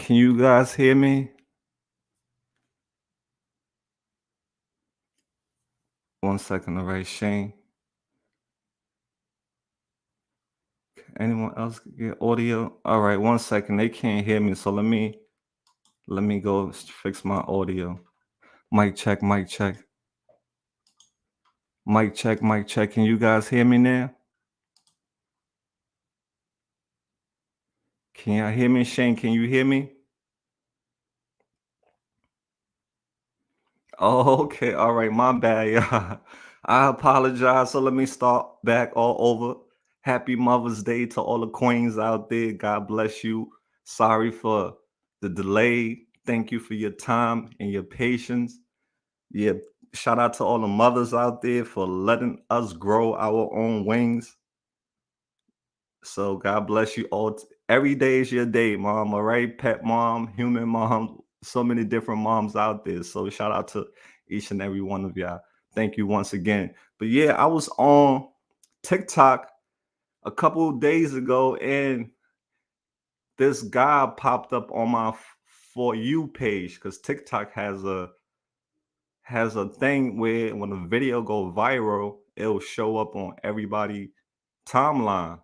Can you guys hear me? One second, all right, Shane. Anyone else get audio? All right, one second. They can't hear me, so let me go fix my audio. Mic check, mic check. Mic check, mic check. Can you guys hear me now? Can y'all hear me? Shane, can you hear me? Oh, okay. All right. My bad. Yeah. I apologize. So let me start back all over. Happy Mother's Day to all the queens out there. God bless you. Sorry for the delay. Thank you for your time and your patience. Yeah. Shout out to all the mothers out there for letting us grow our own wings. So God bless you all. Every day is your day, mom. All right. Pet mom, human mom, so many different moms out there. So shout out to each and every one of y'all. Thank you once again. But yeah, I was on TikTok a couple of days ago and this guy popped up on my For You page because TikTok has a thing where when a video go viral, it'll show up on everybody timeline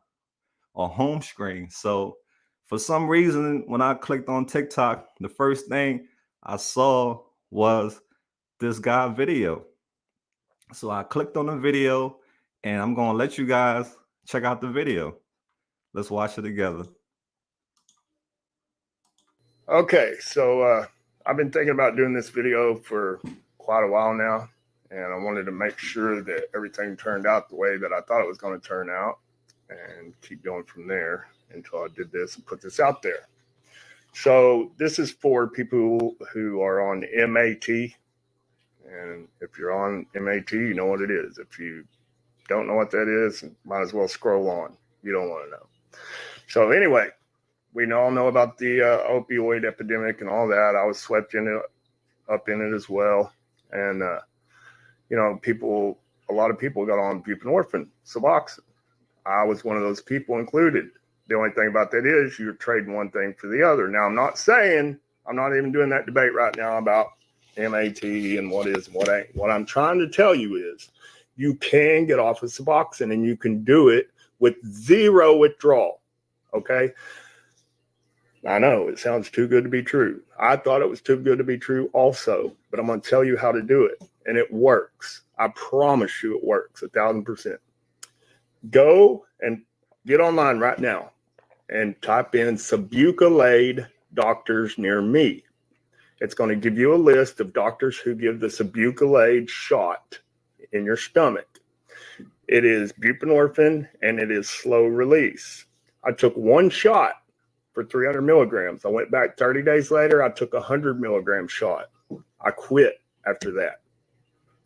or home screen. So for some reason, when I clicked on TikTok, the first thing I saw was this guy video. So I clicked on the video and I'm going to let you guys check out the video. Let's watch it together. Okay, so I've been thinking about doing this video for quite a while now, and I wanted to make sure that everything turned out the way that I thought it was going to turn out and keep going from there until I did this and put this out there. So this is for people who are on MAT, and if you're on MAT, you know what it is. If you don't know what that is, might as well scroll on. You don't want to know. So anyway, we all know about the opioid epidemic and all that. I was swept up in it as well. And, a lot of people got on buprenorphine, Suboxone. I was one of those people included. The only thing about that is you're trading one thing for the other. Now, I'm not even doing that debate right now about MAT and what is and what ain't. What I'm trying to tell you is you can get off of Suboxone and you can do it with zero withdrawal. Okay. I know it sounds too good to be true. I thought it was too good to be true also, but I'm going to tell you how to do it. And it works. I promise you it works 1,000%. Go and get online right now and type in Suboxone doctors near me. It's going to give you a list of doctors who give the Suboxone shot in your stomach. It is buprenorphine and it is slow release. I took one shot for 300 milligrams. I went back 30 days later. I took a 100 milligram shot. I quit after that.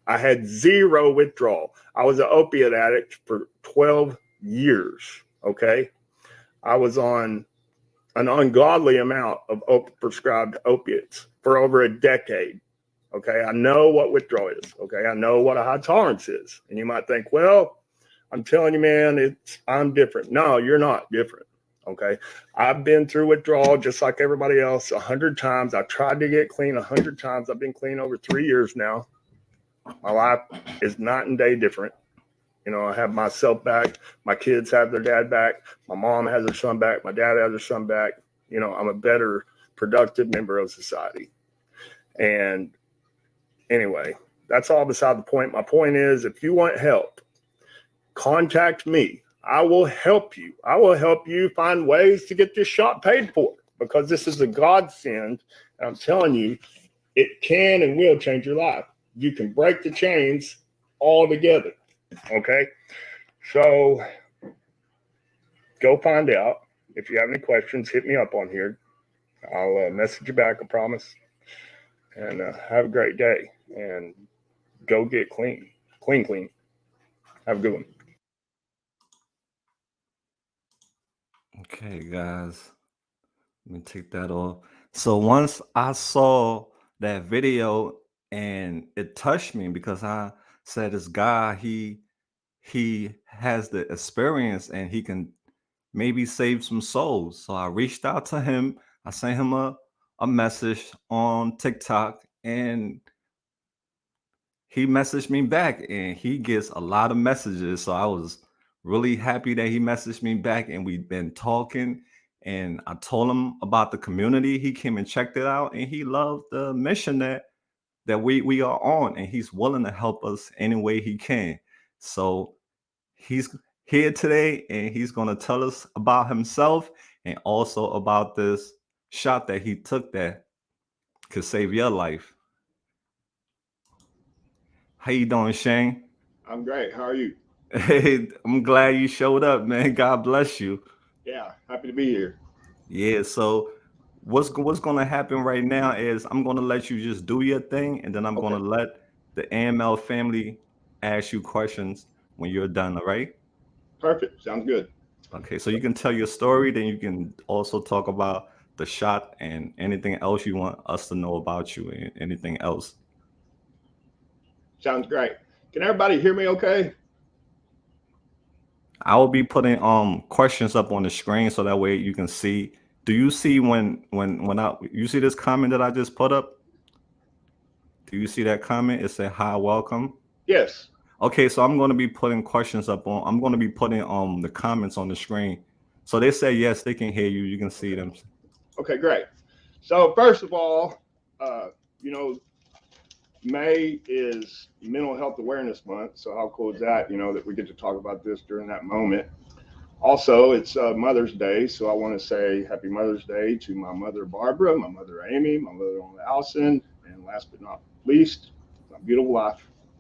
I had zero withdrawal. I was an opiate addict for 12 years. Okay. I was on an ungodly amount of prescribed opiates for over a decade. Okay. I know what withdrawal is. Okay. I know what a high tolerance is. And you might think, well, I'm telling you, man, I'm different. No, you're not different. Okay. I've been through withdrawal just like everybody else 100 times. I've tried to get clean 100 times. I've been clean over 3 years now. My life is night and day different. I have myself back. My kids have their dad back. My mom has her son back. My dad has her son back. I'm a better, productive member of society. And anyway, that's all beside the point. My point is, if you want help, contact me. I will help you. I will help you find ways to get this shot paid for because this is a godsend. I'm telling you, it can and will change your life. You can break the chains all together. Okay. So go find out. If you have any questions, hit me up on here. I'll message you back, I promise. And have a great day. And go get clean. Clean. Have a good one. Okay, guys. Let me take that off. So once I saw that video and it touched me because I said this guy, he has the experience and he can maybe save some souls. So I reached out to him. I sent him a a message on TikTok, and he messaged me back, and he gets a lot of messages. So I was really happy that he messaged me back, and we've been talking. And I told him about the community. He came and checked it out, and he loved the mission that we are on, and he's willing to help us any way he can. So he's here today, and he's going to tell us about himself and also about this shot that he took that could save your life. How you doing, Shane? I'm great. How are you? Hey, I'm glad you showed up, man. God bless you. Yeah, happy to be here. Yeah, so what's going to happen right now is I'm going to let you just do your thing, and then I'm going Okay, to let the AML family ask you questions when you're done, all right? perfect. Sounds good. Okay, so you can tell your story, then you can also talk about the shot and anything else you want us to know about you and anything else. Sounds great. Can everybody hear me okay? I will be putting questions up on the screen so that way you can see. Do you see when I you see this comment that I just put up? Do you see that comment? It said hi, welcome. Yes. Okay, so I'm going to be putting questions up on. I'm going to be putting the comments on the screen. So they say yes, they can hear you. You can see Okay. them. Okay, great. So first of all, uh, you know, May is Mental Health Awareness Month. So how cool is that? You know, that we get to talk about this during that moment. Also, it's Mother's Day, so I want to say Happy Mother's Day to my mother Barbara, my mother Amy, my mother-in-law Allison, and last but not least, my beautiful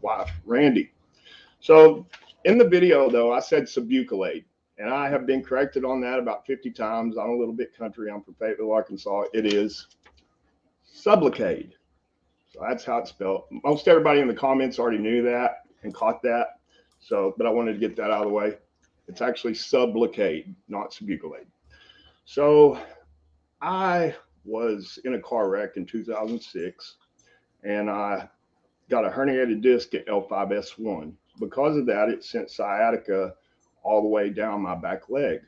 wife Randy. So in the video, though, I said Subucalade, and I have been corrected on that about 50 times. I'm a little bit country. I'm from Fayetteville, Arkansas. It is Sublocade. So that's how it's spelled. Most everybody in the comments already knew that and caught that. So, but I wanted to get that out of the way. It's actually Sublocade, not Subucalade. So I was in a car wreck in 2006, and I got a herniated disc at L5S1. Because of that, it sent sciatica all the way down my back leg.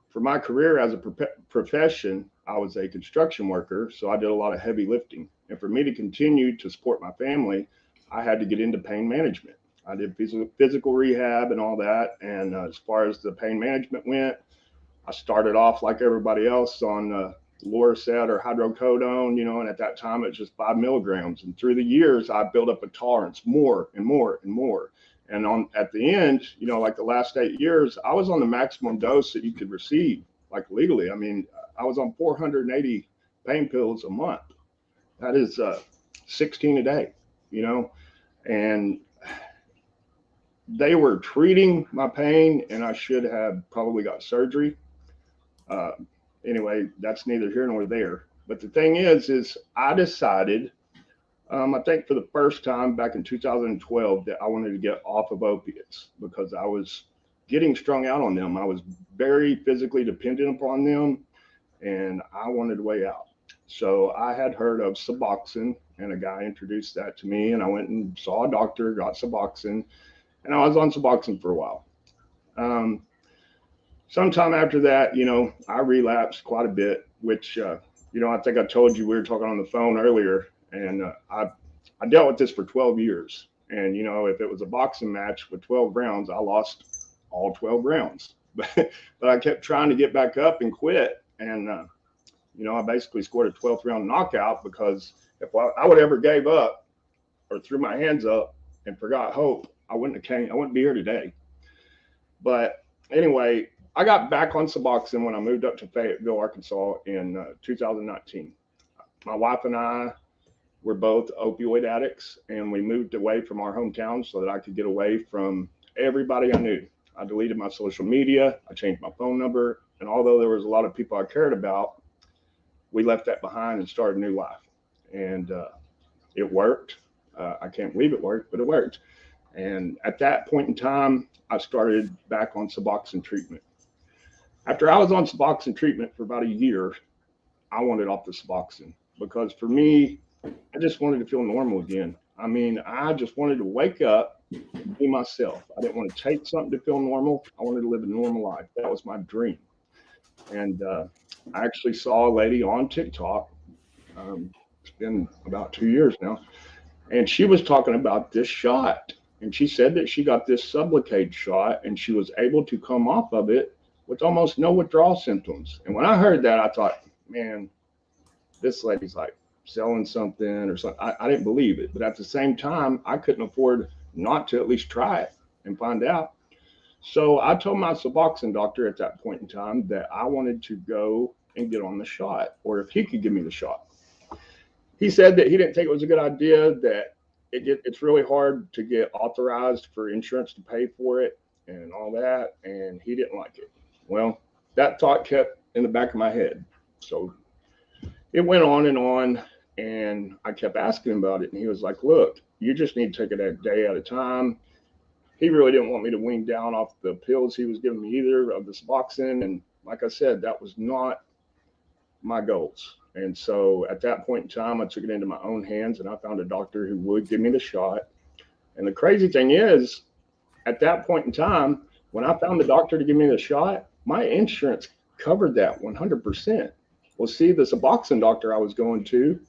For my career as a profession, I was a construction worker, so I did a lot of heavy lifting. And for me to continue to support my family, I had to get into pain management. I did physical rehab and all that. And as far as the pain management went, I started off like everybody else on Lorcet or hydrocodone, you know, and at that time it was just 5 milligrams. And through the years, I built up a tolerance more and more and more. And on at the end, you know, like the last 8 years, I was on the maximum dose that you could receive, like legally. I mean, I was on 480 pain pills a month. That is 16 a day, you know, and they were treating my pain, and I should have probably got surgery. Uh, anyway, that's neither here nor there. But the thing is I decided, I think for the first time back in 2012, that I wanted to get off of opiates because I was getting strung out on them. I was very physically dependent upon them, and I wanted a way out. So I had heard of Suboxone, and a guy introduced that to me, and I went and saw a doctor, got Suboxone, and I was on Suboxone for a while. Um, Sometime after that, you know, I relapsed quite a bit, which, you know, I think I told you we were talking on the phone earlier, and I dealt with this for 12 years. And, you know, if it was a boxing match with 12 rounds, I lost all 12 rounds. But I kept trying to get back up and quit. And, you know, I basically scored a 12th round knockout because if I would ever gave up or threw my hands up and forgot hope, I wouldn't be here today. But anyway, I got back on Suboxone when I moved up to Fayetteville, Arkansas in 2019. My wife and I were both opioid addicts, and we moved away from our hometown so that I could get away from everybody I knew. I deleted my social media, I changed my phone number, and although there was a lot of people I cared about, we left that behind and started a new life. And it worked. I can't believe it worked, but it worked. And at that point in time, I started back on Suboxone treatment. After I was on Suboxone treatment for about a year, I wanted off the Suboxone because for me, I just wanted to feel normal again. I mean, I just wanted to wake up and be myself. I didn't want to take something to feel normal. I wanted to live a normal life. That was my dream. And I actually saw a lady on TikTok It's been about 2 years now. And she was talking about this shot. And she said that she got this Sublocade shot and she was able to come off of it with almost no withdrawal symptoms. And when I heard that, I thought, man, this lady's like selling something or something. I didn't believe it. But at the same time, I couldn't afford not to at least try it and find out. So I told my Suboxone doctor at that point in time that I wanted to go and get on the shot, or if he could give me the shot. He said that he didn't think it was a good idea, that it's really hard to get authorized for insurance to pay for it and all that, and he didn't like it. Well, that thought kept in the back of my head. So it went on, and I kept asking him about it, and he was like, look, you just need to take it a day at a time. He really didn't want me to wean down off the pills he was giving me either, of the Suboxone. And like I said, that was not my goals. And so at that point in time, I took it into my own hands and I found a doctor who would give me the shot. And the crazy thing is, at that point in time, when I found the doctor to give me the shot, my insurance covered that 100%. Well, see, the Suboxone doctor I was going to,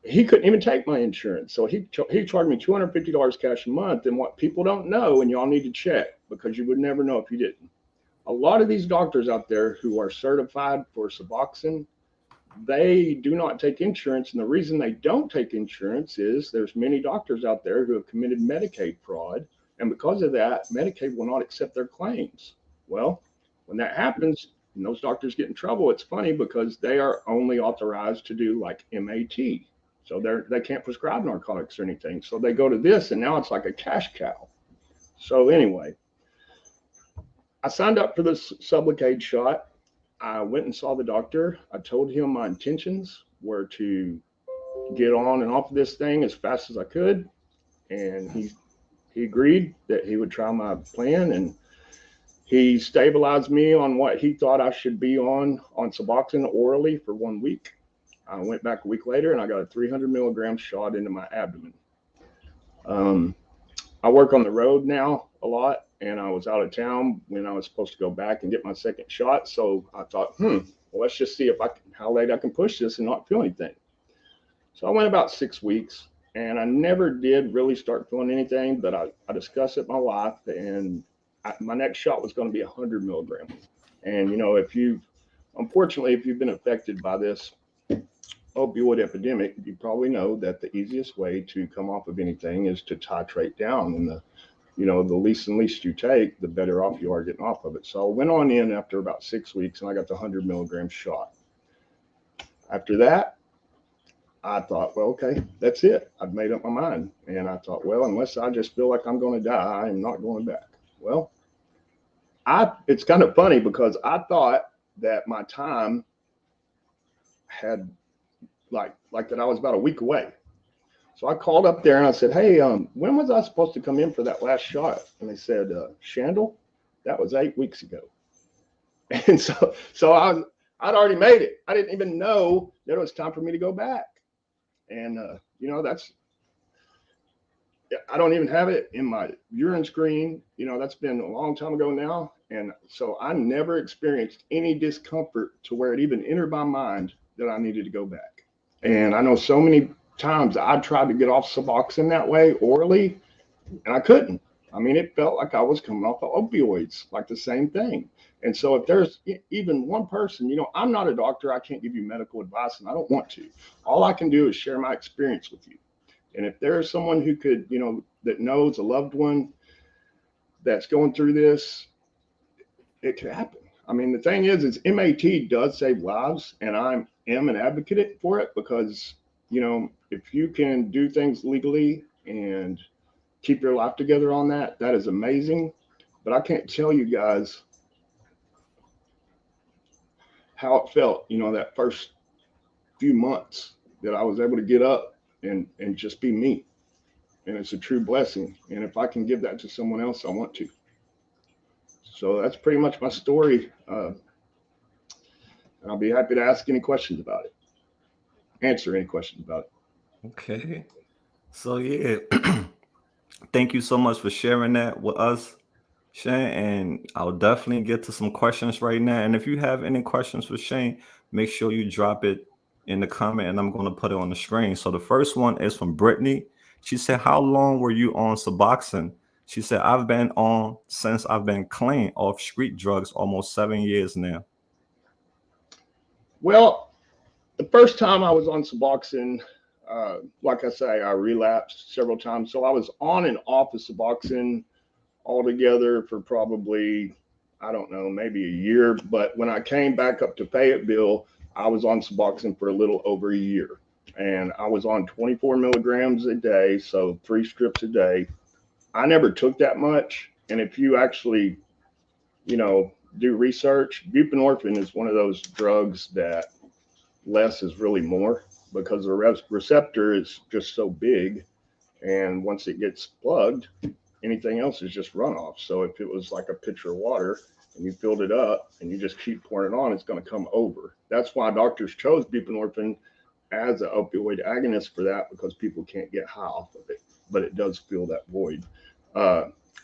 he couldn't even take my insurance. So he charged me $250 cash a month. And what people don't know, and y'all need to check, because you would never know if you didn't, a lot of these doctors out there who are certified for Suboxone, they do not take insurance. And the reason they don't take insurance is there's many doctors out there who have committed Medicaid fraud. And because of that, Medicaid will not accept their claims. Well, when that happens and those doctors get in trouble, it's funny because they are only authorized to do like MAT. So they can't prescribe narcotics or anything. So they go to this, and now it's like a cash cow. So anyway, I signed up for this Sublocade shot. I went and saw the doctor. I told him my intentions were to get on and off of this thing as fast as I could. And he agreed that he would try my plan. And he stabilized me on what he thought I should be on Suboxone orally for 1 week. I went back a week later and I got a 300 milligram shot into my abdomen. I work on the road now a lot, and I was out of town when I was supposed to go back and get my second shot. So I thought, well, let's just see how late I can push this and not feel anything. So I went about 6 weeks, and I never did really start feeling anything, but I discussed it with my wife, and my next shot was going to be 100 milligrams. And, unfortunately, if you've been affected by this opioid epidemic, you probably know that the easiest way to come off of anything is to titrate down. And the least and least you take, the better off you are getting off of it. So I went on in after about 6 weeks and I got the 100 milligram shot. After that, I thought, well, okay, that's it. I've made up my mind. And I thought, well, unless I just feel like I'm going to die, I am not going back. Well, it's kind of funny because I thought that my time had like that I was about a week away. So I called up there and I said, hey, when was I supposed to come in for that last shot? And they said, Shandall, that was 8 weeks ago. And so I'd already made it. I didn't even know that it was time for me to go back. And, I don't even have it in my urine screen. That's been a long time ago now. And so I never experienced any discomfort to where it even entered my mind that I needed to go back. And I know so many times I tried to get off Suboxone that way orally, and I couldn't. I mean, it felt like I was coming off of opioids, like the same thing. And so if there's even one person, I'm not a doctor. I can't give you medical advice, and I don't want to. All I can do is share my experience with you. And if there's someone who could, that knows a loved one that's going through this, it could happen. I mean, the thing is MAT does save lives, and I am an advocate for it because, if you can do things legally and keep your life together on that, that is amazing. But I can't tell you guys how it felt, that first few months that I was able to get up and just be me. And it's a true blessing. And if I can give that to someone else, I want to. So that's pretty much my story. And I'll be happy to ask any questions about it. Answer any questions about it. Okay. So yeah, thank you so much for sharing that with us, Shane. And I'll definitely get to some questions right now. And if you have any questions for Shane, make sure you drop it in the comment, and I'm going to put it on the screen. So the first one is from Brittany. She said, how long were you on Suboxone? She said, I've been on since I've been clean off street drugs, almost 7 years now. Well, the first time I was on Suboxone, like I say, I relapsed several times. So I was on and off of Suboxone altogether for probably, I don't know, maybe a year. But when I came back up to Fayetteville, I was on Suboxone for a little over a year. And I was on 24 milligrams a day, so 3 strips a day. I never took that much. And if you actually, do research, buprenorphine is one of those drugs that less is really more, because the receptor is just so big. And once it gets plugged, anything else is just runoff. So if it was like a pitcher of water and you filled it up and you just keep pouring it on, it's going to come over. That's why doctors chose buprenorphine as an opioid agonist for that, because people can't get high off of it, but it does fill that void.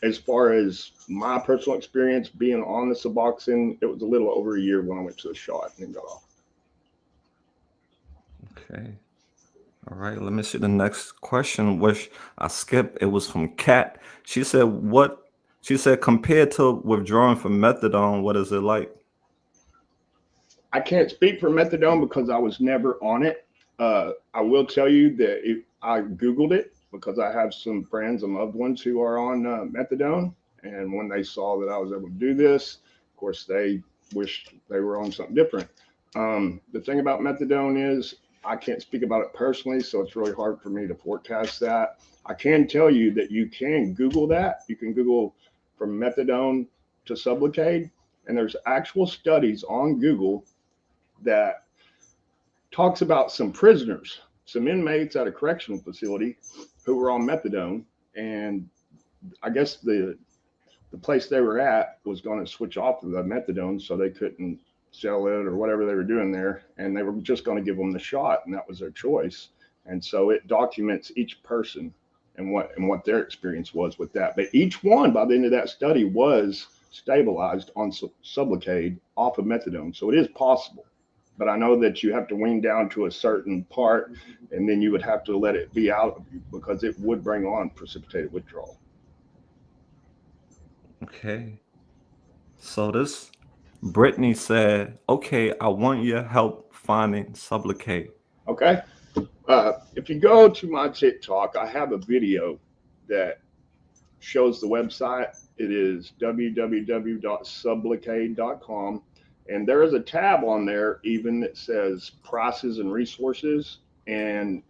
As far as my personal experience being on the Suboxone, it was a little over a year when I went to the shot and then got off. Okay. All right. Let me see the next question, which I skipped. It was from Kat. She said, compared to withdrawing from methadone, what is it like? I can't speak for methadone because I was never on it. I will tell you that I Googled it because I have some friends and loved ones who are on methadone. And when they saw that I was able to do this, of course, they wished they were on something different. The thing about methadone is I can't speak about it personally, so it's really hard for me to forecast that. I can tell you that you can Google that. You can Google from methadone to Sublocade, and there's actual studies on Google that talks about some prisoners, some inmates at a correctional facility who were on methadone, and I guess the place they were at was going to switch off of the methadone, so they couldn't sell it or whatever they were doing there, and they were just going to give them the shot, and that was their choice. And so it documents each person and what their experience was with that. But each one, by the end of that study, was stabilized on Sublocade off of methadone. So it is possible. But I know that you have to wean down to a certain part, and then you would have to let it be out of you, because it would bring on precipitated withdrawal. Okay. So this Brittany said, okay, I want your help finding Sublocade. Okay. If you go to my TikTok, I have a video that shows the website. It is www.sublocade.com. And there is a tab on there even that says prices and resources, and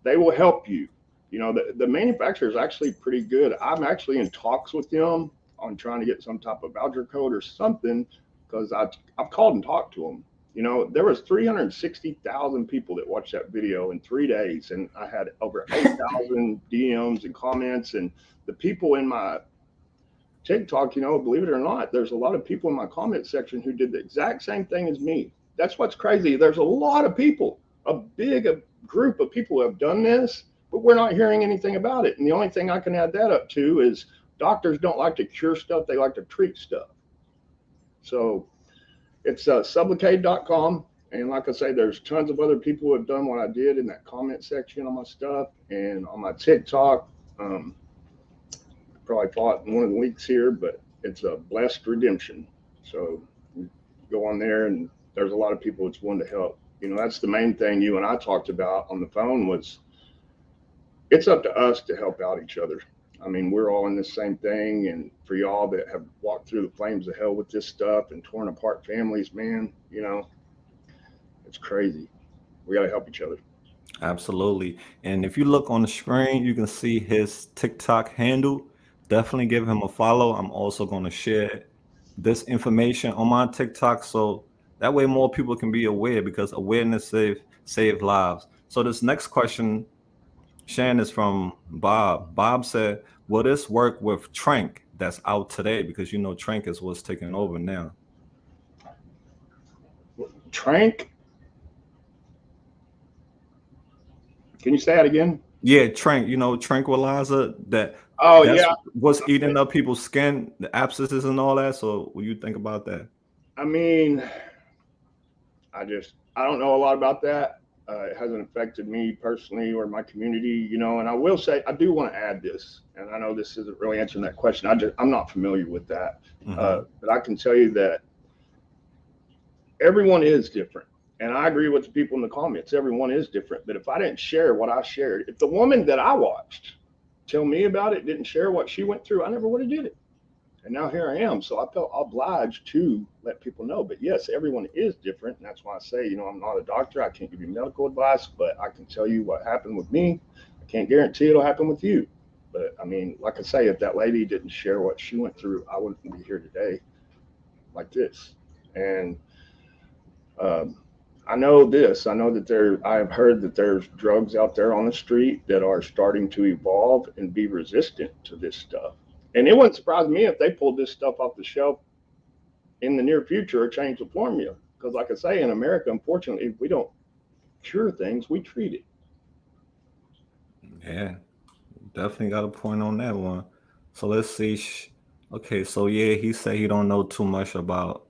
they will help you. The manufacturer is actually pretty good. I'm actually in talks with them on trying to get some type of voucher code or something, because I've called and talked to them. There was 360,000 people that watched that video in 3 days, and I had over 8,000 DMs and comments. And the people in my TikTok, believe it or not, there's a lot of people in my comment section who did the exact same thing as me. That's what's crazy. There's a lot of people, a big group of people who have done this, but we're not hearing anything about it. And the only thing I can add that up to is doctors don't like to cure stuff. They like to treat stuff. So it's sublocade.com. And like I say, there's tons of other people who have done what I did in that comment section on my stuff and on my TikTok. Probably fought in one of the links here, but it's a blessed redemption. So go on there, and there's a lot of people that's willing to help. That's the main thing you and I talked about on the phone, was it's up to us to help out each other. I mean, we're all in the same thing. And for y'all that have walked through the flames of hell with this stuff and torn apart families, man, it's crazy. We got to help each other. Absolutely. And if you look on the screen, you can see his TikTok handle. Definitely give him a follow. I'm also going to share this information on my TikTok, so that way more people can be aware, because awareness save lives. So this next question, Shan, is from Bob. Bob said, will this work with Trank that's out today? Because Trank is what's taking over now. Trank? Can you say that again? Yeah, Trank, tranquilizer that's yeah. what's eating up people's skin, the abscesses and all that. So what do you think about that? I mean, I don't know a lot about that. It hasn't affected me personally or my community, you know. And I will say, I do want to add this, and I know this isn't really answering that question. I'm not familiar with that, but I can tell you that everyone is different. And I agree with the people in the comments. Everyone is different. But if I didn't share what I shared, if the woman that I watched tell me about it didn't share what she went through, I never would have did it. And now here I am. So I felt obliged to let people know. But yes, everyone is different. And that's why I say, you know, I'm not a doctor. I can't give you medical advice, but I can tell you what happened with me. I can't guarantee it'll happen with you. But I mean, like I say, if that lady didn't share what she went through, I wouldn't be here today like this. And I know this. I know that I have heard that there's drugs out there on the street that are starting to evolve and be resistant to this stuff. And it wouldn't surprise me if they pulled this stuff off the shelf in the near future or change the formula. Because, like I say, in America, unfortunately, we don't cure things; we treat it. Yeah, definitely got a point on that one. So let's see. Okay, so yeah, he said he don't know too much about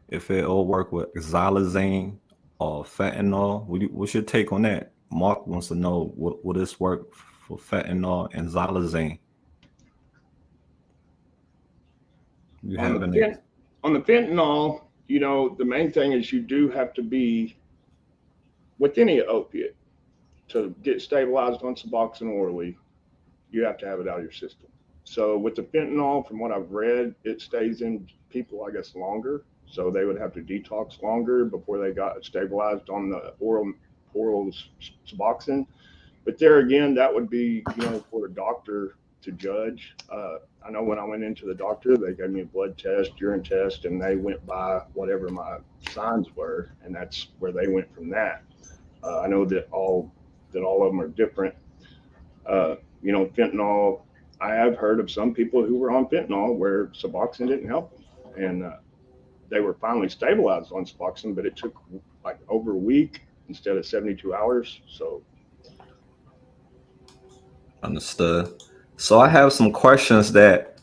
if it'll work with xylazine or fentanyl. What's your take on that? Mark wants to know, will this work for fentanyl and xylazine? You On have the any? on the fentanyl, you know, the main thing is you do have to be with any opiate to get stabilized on Suboxone orally. You have to have it out of your system. So with the fentanyl, from what I've read, it stays in people, I guess, longer. So they would have to detox longer before they got stabilized on the oral Suboxone. But there again, that would be, you know, for the doctor to judge. I know when I went into the doctor, they gave me a blood test, urine test, and they went by whatever my signs were, and that's where they went from that. I know that all of them are different. You know, fentanyl. I have heard of some people who were on fentanyl where Suboxone didn't help them, and they were finally stabilized on Suboxone, but it took like over a week instead of 72 hours. So Understood. So I have some questions that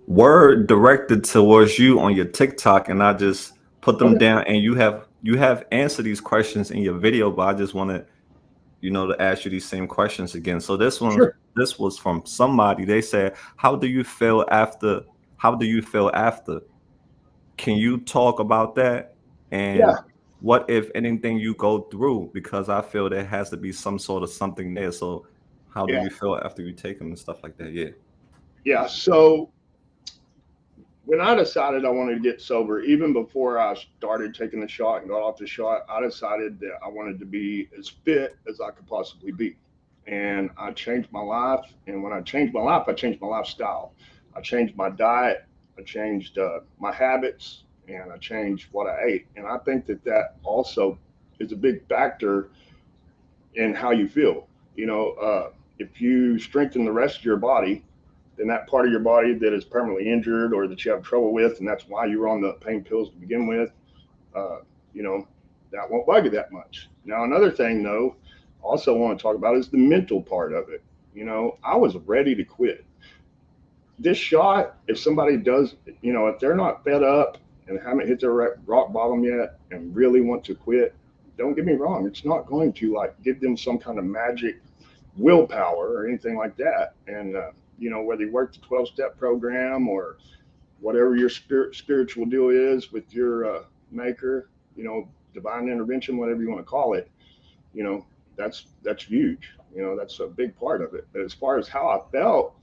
were directed towards you on your TikTok, and I just put them okay, down. And you have answered these questions in your video, but I just wanted to ask you these same questions again. So sure. this was from somebody. They said, "How do you feel after? How do you feel after? Can you talk about that? And Yeah, what if anything you go through? Because I feel there has to be some sort of something there. So how do yeah, you feel after you take them and stuff like that? Yeah. yeah. So when I decided I wanted to get sober, even before I started taking the shot and got off the shot, I decided that I wanted to be as fit as I could possibly be. And I changed my life. And when I changed my life, I changed my lifestyle. I changed my diet. I changed my habits, and I changed what I ate. And I think that that also is a big factor in how you feel. You know, if you strengthen the rest of your body, then that part of your body that is permanently injured or that you have trouble with, and that's why you were on the pain pills to begin with, uh, you know, that won't bug you that much. Now, another thing, though, also want to talk about is the mental part of it. You know, I was ready to quit. This shot, if somebody does, you know, if they're not fed up and haven't hit their rock bottom yet and really want to quit, don't get me wrong, it's not going to like give them some kind of magic willpower or anything like that. And you know, whether you work the 12-step program or whatever your spiritual deal is with your maker, you know, divine intervention, whatever you want to call it, you know, that's huge. You know, that's a big part of it. But as far as how I felt,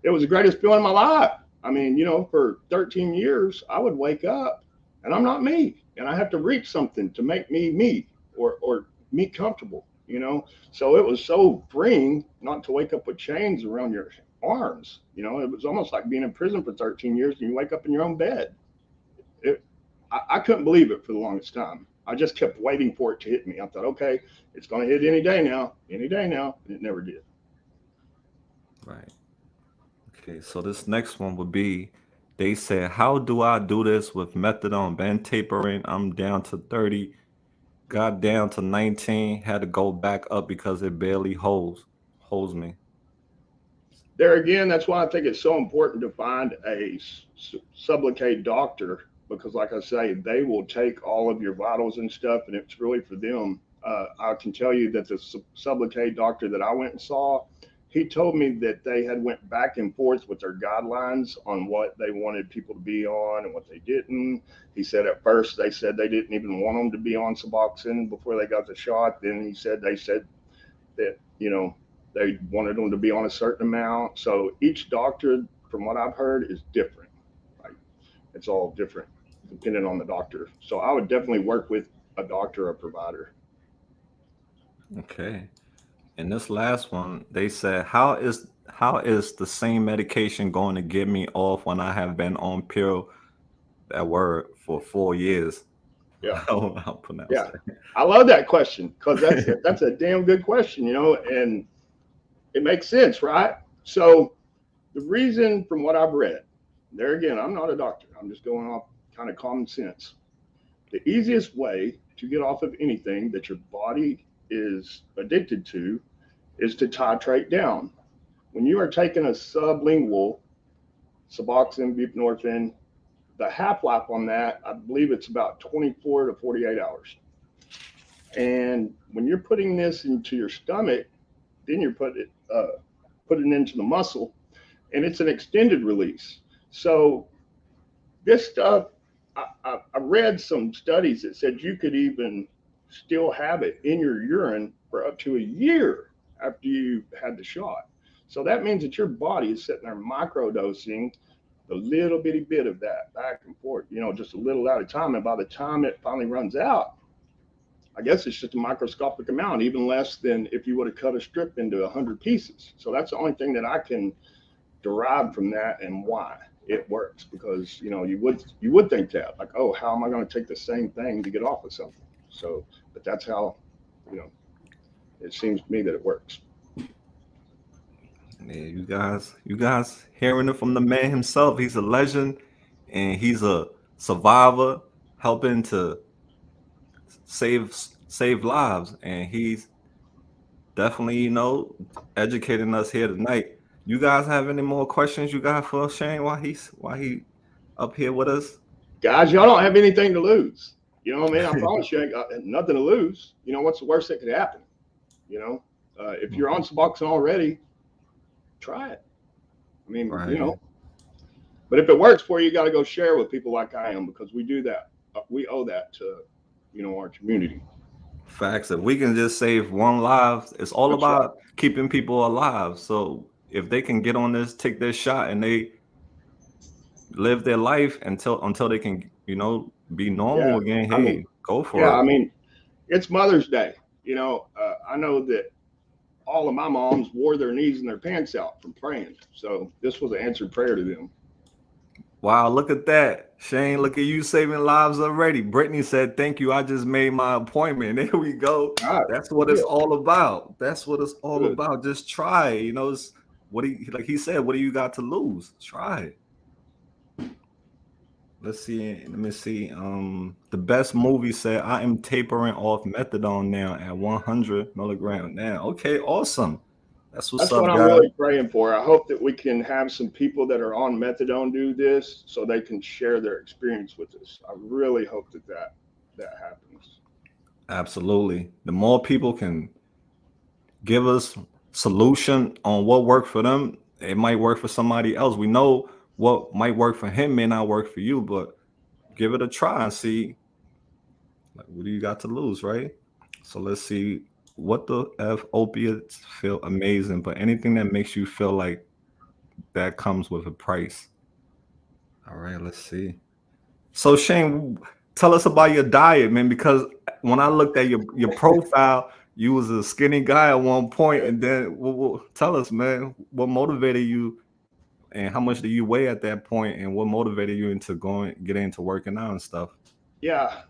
it was the greatest feeling of my life. I mean, you know, for 13 years, I would wake up and I'm not me, and I have to reach something to make me me or me comfortable. You know, so it was so freeing not to wake up with chains around your arms. You know, it was almost like being in prison for 13 years and you wake up in your own bed. It, I couldn't believe it for the longest time. I just kept waiting for it to hit me. I thought, okay, it's going to hit any day now, and it never did. Right. Okay. So this next one would be, they said, how do I do this with methadone? Been tapering. I'm down to 30. Got down to 19. Had to go back up because it barely holds me. There again, that's why I think it's so important to find a sublocade doctor because like I say, they will take all of your vitals and stuff, and it's really for them. I can tell you that the Sublocade doctor that I went and saw, he told me that they had went back and forth with their guidelines on what they wanted people to be on and what they didn't. He said at first they said they didn't even want them to be on Suboxone before they got the shot. Then he said they said that, you know, they wanted them to be on a certain amount. So each doctor, from what I've heard, is different. Like, it's all different depending on the doctor. So I would definitely work with a doctor or provider. Okay. And this last one, they said, how is the same medication going to get me off when I have been on pill, that word, for 4 years? Yeah. I'll pronounce Yeah. I love that question because that's a damn good question, you know, and it makes sense, right? So the reason, from what I've read, there again, I'm not a doctor. I'm just going off kind of common sense. The easiest way to get off of anything that your body is addicted to is to titrate down. When you are taking a sublingual Suboxone, buprenorphine, the half-life on that, I believe it's about 24 to 48 hours. And when you're putting this into your stomach, then you're putting it into the muscle, and it's an extended release. So this stuff, I read some studies that said you could even still have it in your urine for up to a year after you had the shot. So that means that your body is sitting there microdosing a little bitty bit of that back and forth, you know, just a little at a time. And by the time it finally runs out, I guess it's just a microscopic amount, even less than if you would have cut a strip into 100 pieces. So that's the only thing that I can derive from that and why it works, because, you know, you would think that, like, oh, how am I going to take the same thing to get off of something? So, but that's how, you know, it seems to me that it works. Yeah, you guys hearing it from the man himself. He's a legend, and he's a survivor, helping to save save lives, and he's definitely, educating us here tonight. You guys have any more questions you got for Shane while he up here with us? Guys, y'all don't have anything to lose. You know what I mean? I promise you ain't got nothing to lose. You know, what's the worst that could happen? You know, if you're on Suboxone already, try it. I mean, Right. you know, but if it works for you, you got to go share with people like I am, because we do that. We owe that to, you know, our community. Facts. If we can just save one life, it's all That's right. about keeping people alive. So if they can get on this, take their shot, and they live their life until they can, be normal Yeah. again, I mean, hey, go for yeah, it. I mean, it's Mother's Day. You know, I know that all of my moms wore their knees and their pants out from praying. So this was an answered prayer to them. Wow, look at that. Shane, look at you saving lives already. Brittany said, "Thank you. I just made my appointment." There we go. All right. That's what it's all about. That's what it's all Good. about. Just try it. It's, like he said, what do you got to lose? Try it. Let's see. Let me see. The best movie said, "I am tapering off methadone now at 100 milligrams now." Okay, awesome. That's what's That's what up, I'm guys. really praying for. I hope that we can have some people that are on methadone do this so they can share their experience with us. I really hope that happens. Absolutely. The more people can give us solution on what worked for them, it might work for somebody else. We know what might work for him may not work for you, but give it a try and see, like, what do you got to lose, right? So let's see. What the F? Opiates feel amazing, but anything that makes you feel like that comes with a price. All right, let's see. So Shane, tell us about your diet, man, because when I looked at your profile, you was a skinny guy at one point, and then tell us, man, what motivated you, and how much do you weigh at that point, and what motivated you into getting into working out and stuff? Yeah.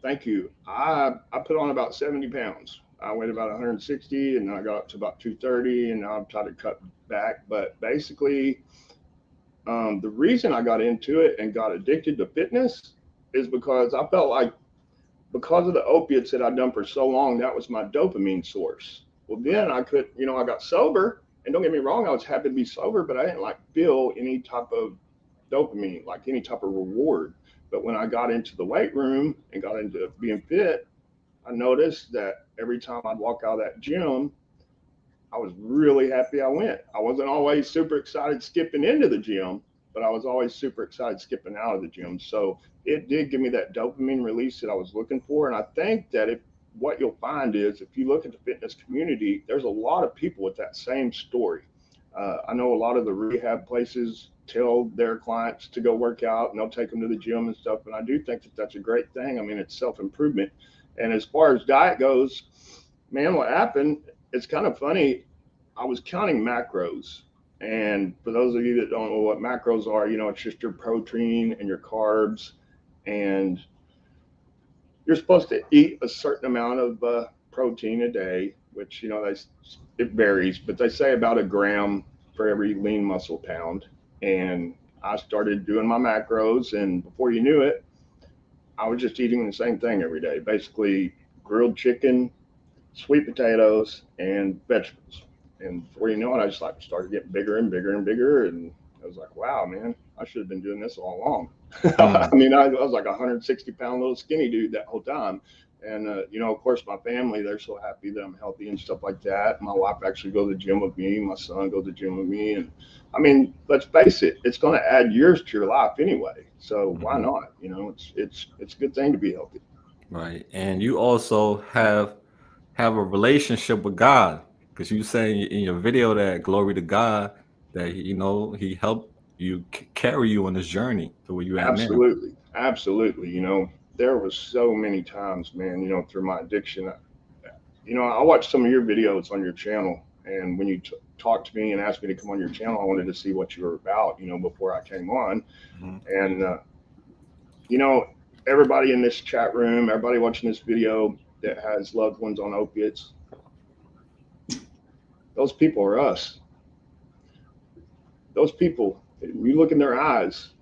Thank you. I put on about 70 pounds. I weighed about 160, and then I got up to about 230, and now I'm trying to cut back. But basically, the reason I got into it and got addicted to fitness is because I felt like, because of the opiates that I'd done for so long, that was my dopamine source. Well, then I got sober, and don't get me wrong, I was happy to be sober, but I didn't like feel any type of dopamine, like any type of reward. But when I got into the weight room and got into being fit, I noticed that every time I'd walk out of that gym, I was really happy I went. I wasn't always super excited skipping into the gym, but I was always super excited skipping out of the gym. So it did give me that dopamine release that I was looking for. And I think that what you'll find is if you look at the fitness community, there's a lot of people with that same story. I know a lot of the rehab places tell their clients to go work out and they'll take them to the gym and stuff. And I do think that that's a great thing. I mean, it's self-improvement. And as far as diet goes, man, what happened, it's kind of funny. I was counting macros. And for those of you that don't know what macros are, it's just your protein and your carbs. And you're supposed to eat a certain amount of protein a day, which, it varies, but they say about a gram for every lean muscle pound. And I started doing my macros, and before you knew it, I was just eating the same thing every day, basically grilled chicken, sweet potatoes, and vegetables. And before you know it, I just started getting bigger and bigger and bigger. And I was like, wow, man, I should have been doing this all along. I mean, I was like a 160-pound little skinny dude that whole time. And, of course, my family, they're so happy that I'm healthy and stuff like that. My wife actually goes to the gym with me. My son goes to the gym with me. And I mean, let's face it, it's going to add years to your life anyway. So why not? It's a good thing to be healthy. Right. And you also have a relationship with God, because you say in your video that glory to God that he helped you carry you on this journey to where you at now. Absolutely. Absolutely. There was so many times, man, through my addiction. I watched some of your videos on your channel, and when you talked to me and asked me to come on your channel, I wanted to see what you were about, before I came on. And, everybody in this chat room, everybody watching this video that has loved ones on opiates, those people are us. Those people, you look in their eyes,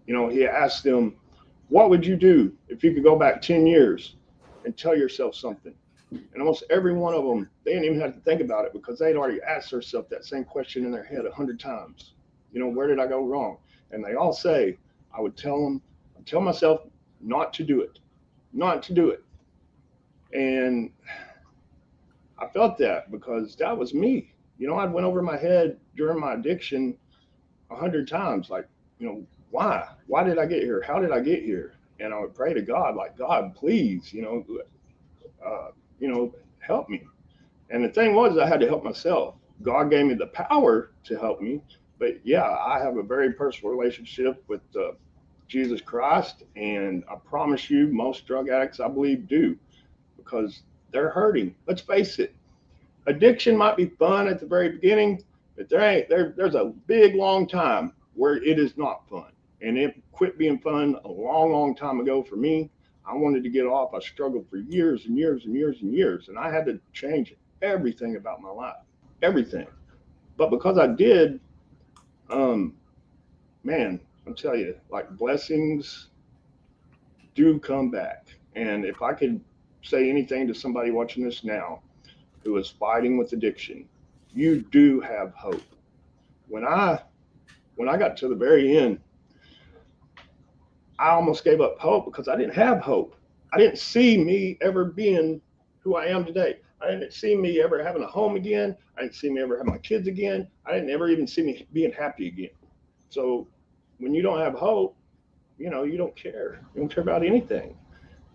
he asked them, what would you do if you could go back 10 years and tell yourself something? And almost every one of them, they didn't even have to think about it because they'd already asked themselves that same question in their head 100 times. Where did I go wrong? And they all say, I'd tell myself not to do it, not to do it. And I felt that because that was me. I'd went over my head during my addiction 100 times, like, why? Why did I get here? How did I get here? And I would pray to God, like, God, please, help me. And the thing was, I had to help myself. God gave me the power to help me. But yeah, I have a very personal relationship with Jesus Christ. And I promise you, most drug addicts, I believe, do, because they're hurting. Let's face it. Addiction might be fun at the very beginning, but there's a big, long time where it is not fun. And it quit being fun a long, long time ago for me. I wanted to get off. I struggled for years and years and years and years. And I had to change everything about my life, everything. But because I did, man, I'll tell you, like, blessings do come back. And if I could say anything to somebody watching this now who is fighting with addiction, you do have hope. When I got to the very end, I almost gave up hope because I didn't have hope. I didn't see me ever being who I am today. I didn't see me ever having a home again. I didn't see me ever having my kids again. I didn't ever even see me being happy again. So when you don't have hope, you don't care. You don't care about anything.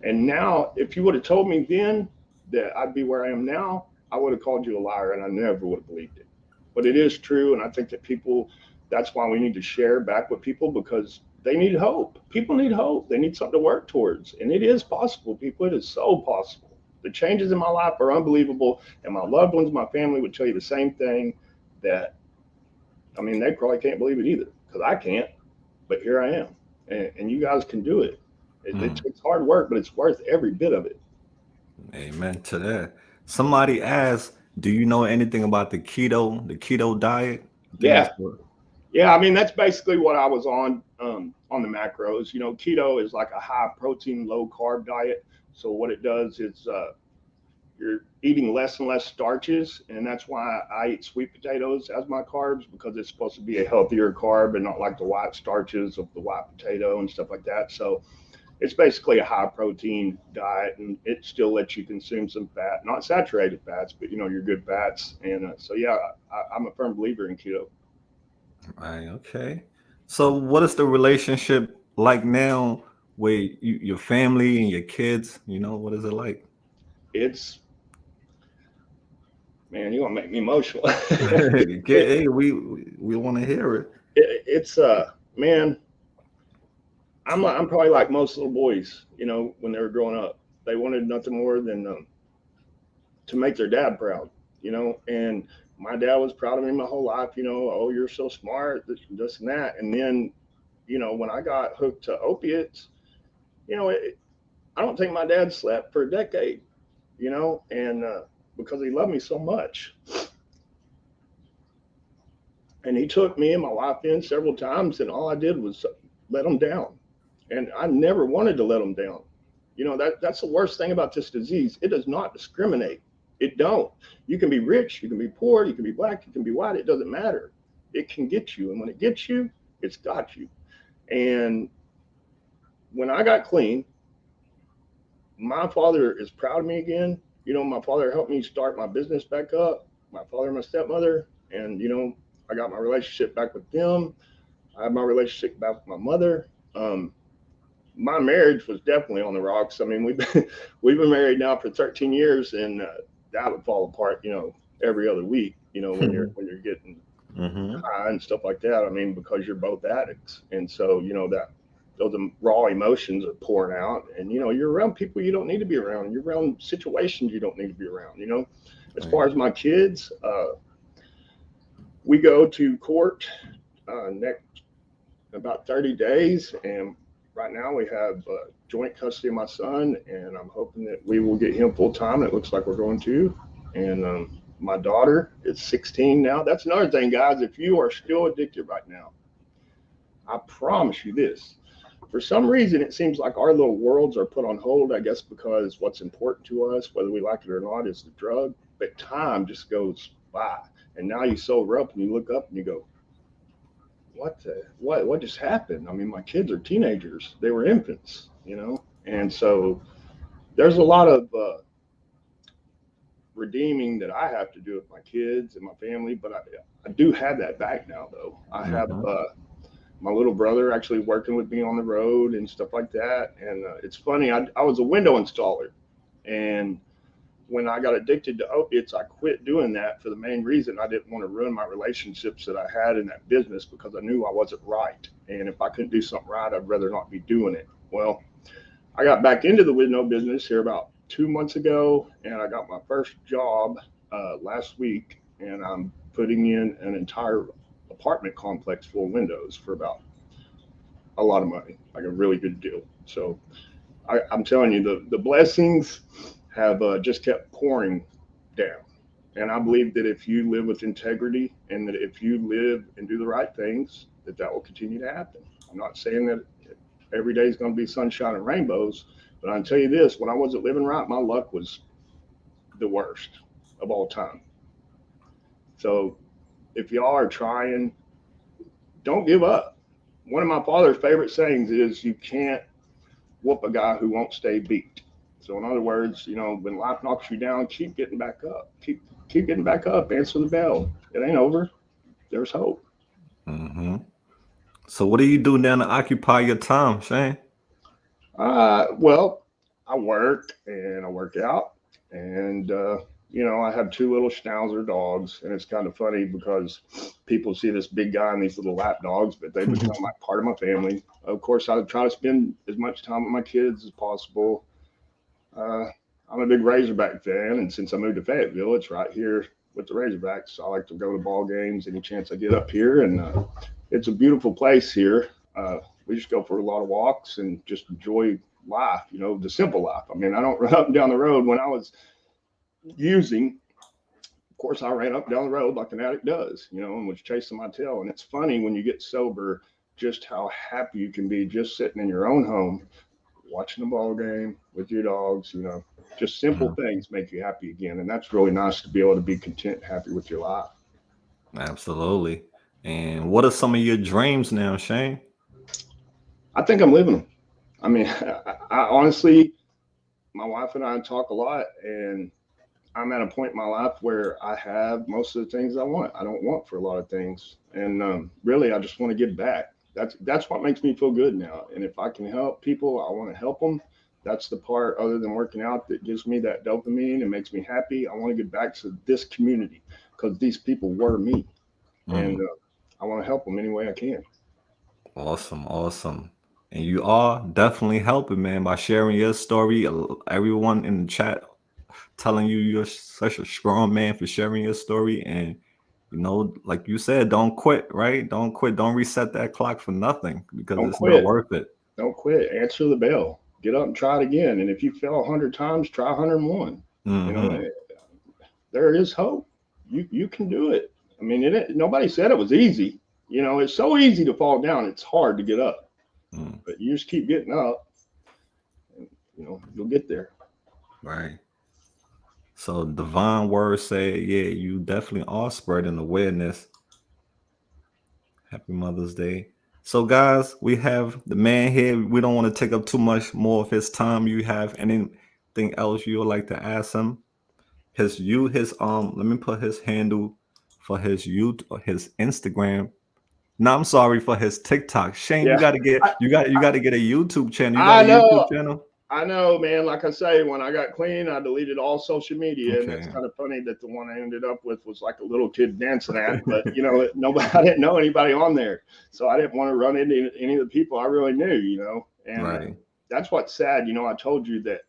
And now, if you would have told me then that I'd be where I am now, I would have called you a liar, and I never would have believed it. But it is true, and I think that that's why we need to share back with people, because they need hope. People need hope. They need something to work towards. And it is possible, people. It is so possible. The changes in my life are unbelievable. And my loved ones, my family would tell you the same thing, that, I mean, they probably can't believe it either, because I can't. But here I am. And you guys can do it. It takes hard work, but it's worth every bit of it. Amen to that. Somebody asked, do you know anything about the keto diet? Yeah. Yeah, I mean, that's basically what I was on the macros. Keto is like a high protein, low carb diet. So what it does is you're eating less and less starches, and that's why I eat sweet potatoes as my carbs, because it's supposed to be a healthier carb and not like the white starches of the white potato and stuff like that. So it's basically a high protein diet, and it still lets you consume some fat, not saturated fats, but your good fats. And so yeah, I'm a firm believer in keto. Right. Okay. So, what is the relationship like now with your family and your kids? What is it like? It's, man, you're gonna make me emotional. Hey, we want to hear it. It's man, I'm probably like most little boys, when they were growing up. They wanted nothing more than to make their dad proud, and my dad was proud of me my whole life, oh, you're so smart, this and that. And then, when I got hooked to opiates, I don't think my dad slept for a decade, and because he loved me so much. And he took me and my wife in several times, and all I did was let him down. And I never wanted to let him down. That's the worst thing about this disease. It does not discriminate. It don't. You can be rich, you can be poor, you can be black, you can be white. It doesn't matter. It can get you. And when it gets you, it's got you. And when I got clean, my father is proud of me again. My father helped me start my business back up, my father and my stepmother. And, I got my relationship back with them. I have my relationship back with my mother. My marriage was definitely on the rocks. I mean, we've been married now for 13 years, and that would fall apart, every other week, when you're getting high and stuff like that. I mean, because you're both addicts, and so that those raw emotions are pouring out, and you're around people you don't need to be around. You're around situations you don't need to be around. As far as my kids, we go to court next about 30 days, and right now we have joint custody of my son, and I'm hoping that we will get him full time. It looks like we're going to. And my daughter is 16 now. That's another thing, guys. If you are still addicted right now, I promise you this. For some reason, it seems like our little worlds are put on hold, I guess, because what's important to us, whether we like it or not, is the drug. But time just goes by. And now you sober up and you look up and you go, what just happened? I mean, my kids are teenagers. They were infants, and so there's a lot of redeeming that I have to do with my kids and my family, but I do have that back now, though. I have my little brother actually working with me on the road and stuff like that. And it's funny, I was a window installer, and when I got addicted to opiates, I quit doing that for the main reason I didn't want to ruin my relationships that I had in that business, because I knew I wasn't right. And if I couldn't do something right, I'd rather not be doing it. Well, I got back into the window business here about 2 months ago, and I got my first job last week, and I'm putting in an entire apartment complex full of windows for about a lot of money, like a really good deal. So I'm telling you, the blessings have just kept pouring down. And I believe that if you live with integrity, and that if you live and do the right things, that will continue to happen. I'm not saying that every day is going to be sunshine and rainbows, but I can tell you this, when I wasn't living right, my luck was the worst of all time. So if y'all are trying, don't give up. One of my father's favorite sayings is, you can't whoop a guy who won't stay beat. So in other words, when life knocks you down, keep getting back up. Keep getting back up. Answer the bell. It ain't over. There's hope. So, what do you do now to occupy your time, Shane? Well, I work and I work out, and I have 2 little schnauzer dogs, and it's kind of funny because people see this big guy and these little lap dogs, but they become like part of my family. Of course, I try to spend as much time with my kids as possible. I'm a big Razorback fan, and since I moved to Fayetteville, it's right here with the Razorbacks. So I like to go to ball games any chance I get up here, and it's a beautiful place here. We just go for a lot of walks and just enjoy life, the simple life. I mean, I don't run up and down the road. When I was using, of course, I ran up and down the road like an addict does, and was chasing my tail. And it's funny when you get sober, just how happy you can be just sitting in your own home, watching the ball game with your dogs, just simple things make you happy again. And that's really nice to be able to be content, happy with your life. Absolutely. And what are some of your dreams now, Shane? I think I'm living them. I mean, I honestly, my wife and I talk a lot, and I'm at a point in my life where I have most of the things I want. I don't want for a lot of things, and really, I just want to give back. That's what makes me feel good now. And if I can help people, I want to help them. That's the part, other than working out, that gives me that dopamine and makes me happy. I want to give back to this community because these people were me, and I want to help them any way I can. Awesome, awesome. And you are definitely helping, man, by sharing your story. Everyone in the chat telling you you're such a strong man for sharing your story. And, like you said, don't quit, right? Don't quit. Don't reset that clock for nothing because Don't it's not quit. worth it. Don't quit. Answer the bell. Get up and try it again. And if you fail 100 times, try 101. Mhm. There is hope. You can do it. I mean, nobody said it was easy. It's so easy to fall down. It's hard to get up. Mm, But you just keep getting up, and you'll get there. right. So divine word say, yeah, you definitely are spreading awareness. Happy Mother's Day. So guys, we have the man here. We don't want to take up too much more of his time. You have anything else you would like to ask him? Let me put his handle for his his Instagram. No, I'm sorry, for his TikTok. Shane, Yeah, you got to get a YouTube channel. You got I a YouTube know. channel? I know, man. Like I say, when I got clean, I deleted all social media, and it's Okay. kind of funny that the one I ended up with was like a little kid dancing at. But nobody, I didn't know anybody on there, so I didn't want to run into any of the people I really knew. And Right. that's what's sad. I told you that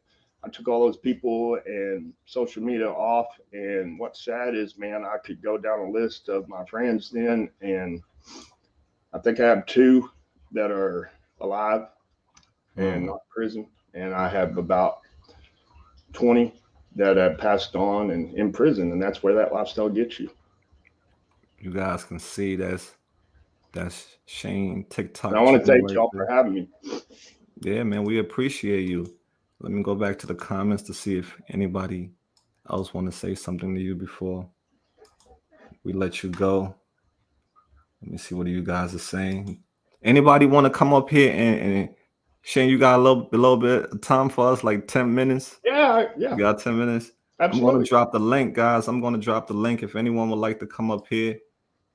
I took all those people and social media off, and what's sad is, man, I could go down a list of my friends then, and I think I have two that are alive and not in prison, and I have about 20 that have passed on and in prison, and that's where that lifestyle gets you. You guys can see that's Shane And I TikTok want to channel thank right y'all there. for having me. Yeah, man, we appreciate you. Let me go back to the comments to see if anybody else want to say something to you before we let you go. Let me see what you guys are saying. Anybody want to come up here and Shane, you got a little bit of time for us, like 10 minutes? Yeah, You got 10 minutes? I'm going to absolutely. drop the link, guys. I'm going to drop the link if anyone would like to come up here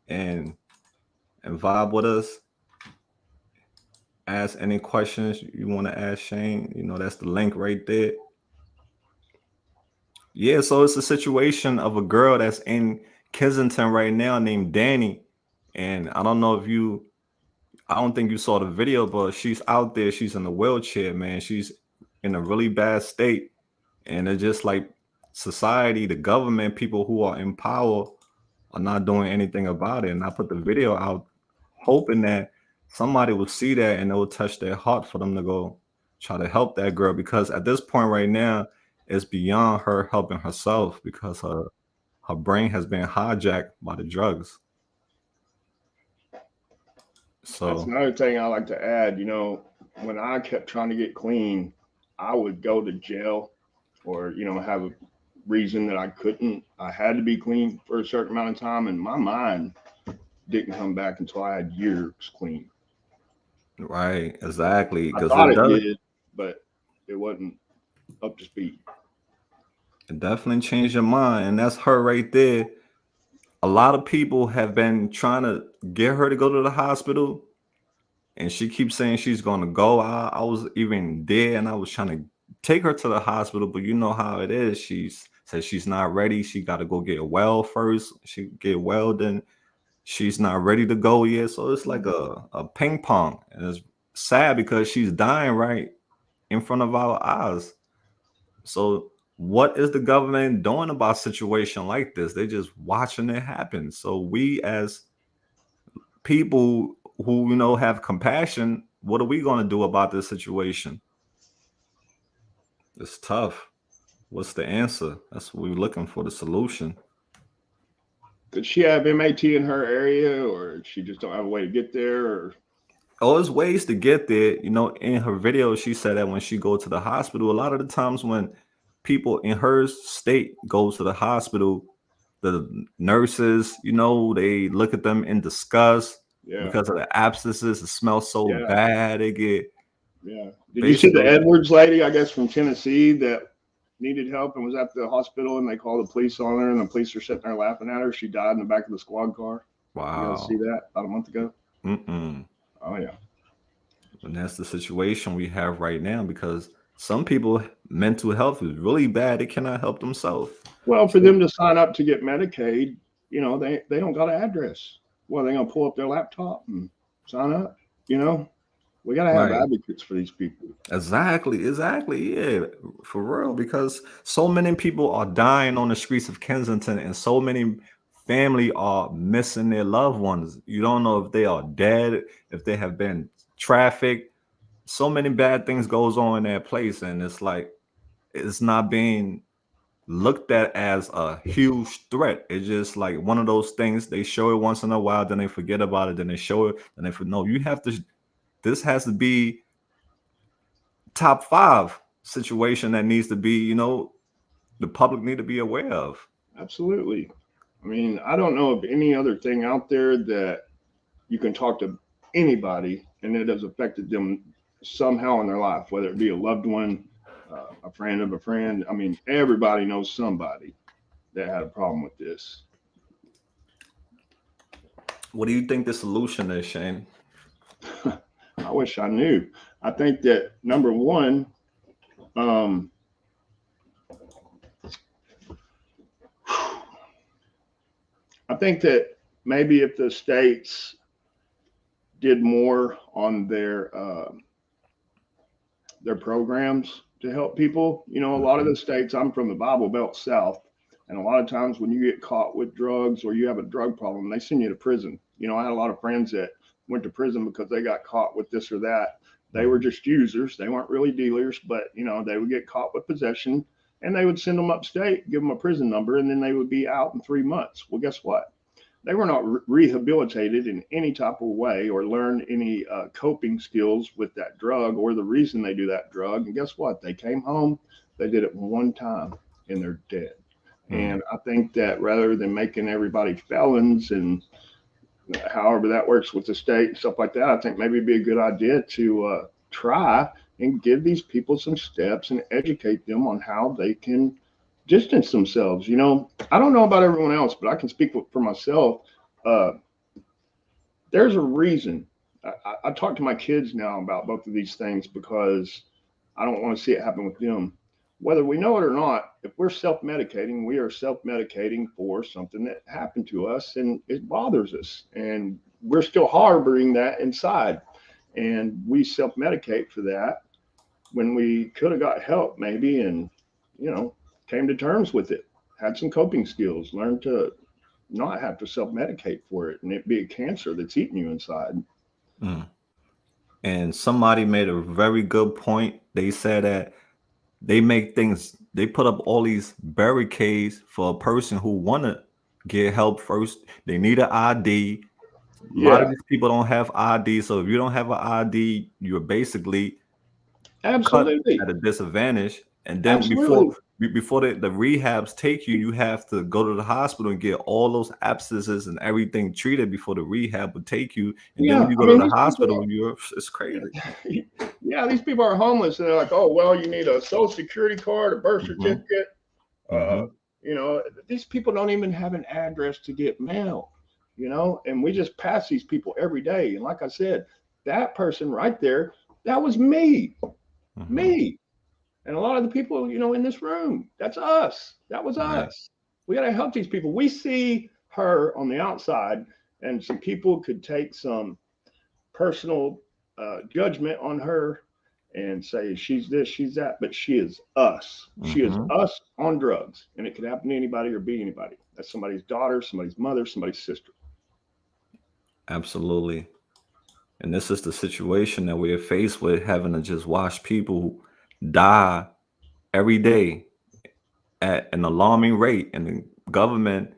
and vibe with us. Ask any questions you want to ask Shane. That's the link right there. Yeah, so it's a situation of a girl that's in Kensington right now named Danny. And I don't know if I don't think you saw the video, but she's out there. She's in a wheelchair, man. She's in a really bad state. And it's just like society, the government, people who are in power are not doing anything about it. And I put the video out hoping that somebody will see that and it will touch their heart for them to go try to help that girl. Because at this point right now, it's beyond her helping herself because her brain has been hijacked by the drugs. That's So another thing I like to add. When I kept trying to get clean, I would go to jail or, have a reason that I couldn't. I had to be clean for a certain amount of time, and my mind didn't come back until I had years clean. right, exactly. I Because thought it did, but it wasn't up to speed. it definitely changed your mind. And that's her right there. A lot of people have been trying to get her to go to the hospital, and she keeps saying she's gonna go. I was even there and I was trying to take her to the hospital, but you know how it is. She says she's not ready. She got to go get well first. She get well, then she's not ready to go yet. So it's like a ping pong. And it's sad because she's dying right in front of our eyes. So what is the government doing about a situation like this? They're just watching it happen. So we as people who have compassion, what are we going to do about this situation? It's tough. What's the answer? That's what we're looking for, the solution. Does she have MAT in her area, or she just don't have a way to get there? Or there's ways to get there. You know, in her video, she said that when she go to the hospital, a lot of the times when people in her state go to the hospital, the nurses, you know, they look at them in disgust Yeah. because of the abscesses. It smells so Yeah. bad. They get Yeah. Did you see the basically Edwards lady, I guess, from Tennessee that needed help and was at the hospital and they called the police on her and the police are sitting there laughing at her? She died in the back of the squad car. You guys wow. see that about a month ago? Mm-mm. Oh, yeah. And that's the situation we have right now because some people mental health is really bad. They cannot help themselves. Well, for So them to sign up to get Medicaid, you know, they don't got an address. Well, they're going to pull up their laptop and sign up. You know, we got to have right. advocates for these people. Exactly. Yeah, for real. Because so many people are dying on the streets of Kensington, and so many family are missing their loved ones. You don't know if they are dead, if they have been trafficked. So many bad things goes on in that place, and it's like it's not being looked at as a huge threat. It's just like one of those things they show it once in a while, then they forget about it, then they show it, and they no, you have to. This has to be top 5 situation that needs to be, you know, the public need to be aware of. Absolutely. I mean, I don't know of any other thing out there that you can talk to anybody and it has affected them somehow in their life, whether it be a loved one, a friend of a friend. I mean, everybody knows somebody that had a problem with this. What do you think the solution is, Shane? I wish I knew. I think that number one, I think that maybe if the states did more on their programs to help people, you know, a lot of the states, I'm from the Bible Belt South, and a lot of times when you get caught with drugs or you have a drug problem, they send you to prison. You know, I had a lot of friends that went to prison because they got caught with this or that. They were just users. They weren't really dealers, but, you know, they would get caught with possession and they would send them upstate, give them a prison number, and then they would be out in 3 months. Well, guess what? They were not rehabilitated in any type of way or learned any coping skills with that drug or the reason they do that drug. And guess what? They came home, they did it one time, and they're dead. And I think that rather than making everybody felons and however that works with the state and stuff like that, I think maybe it'd be a good idea to try and give these people some steps and educate them on how they can distance themselves. You know, I don't know about everyone else, but I can speak for myself. There's a reason. I talk to my kids now about both of these things because I don't want to see it happen with them. Whether we know it or not, if we're self-medicating, we are self-medicating for something that happened to us and it bothers us. And we're still harboring that inside. And we self-medicate for that when we could have got help maybe and, you know, came to terms with it, had some coping skills, learned to not have to self-medicate for it and it be a cancer that's eating you inside. And somebody made a very good point. They said that they put up all these barricades for a person who want to get help first. They need an ID. A lot of these people don't have ID. So if you don't have an ID, you're basically Absolutely cut at a disadvantage. And then before the rehabs take you, you have to go to the hospital and get all those abscesses and everything treated before the rehab would take you. And then when you go to the hospital, it's crazy. Yeah, these people are homeless and they're like, oh, well, you need a social security card, a birth certificate. You know, these people don't even have an address to get mail, you know, and we just pass these people every day. And like I said, that person right there, that was me. Me. And a lot of the people, you know, in this room, that's us. That was us. We got to help these people. We see her on the outside, and some people could take some personal judgment on her and say she's this, she's that, but she is us. She is us on drugs, and it could happen to anybody or be anybody. That's somebody's daughter, somebody's mother, somebody's sister. Absolutely. And this is the situation that we're faced with, having to just watch people die every day at an alarming rate, and the government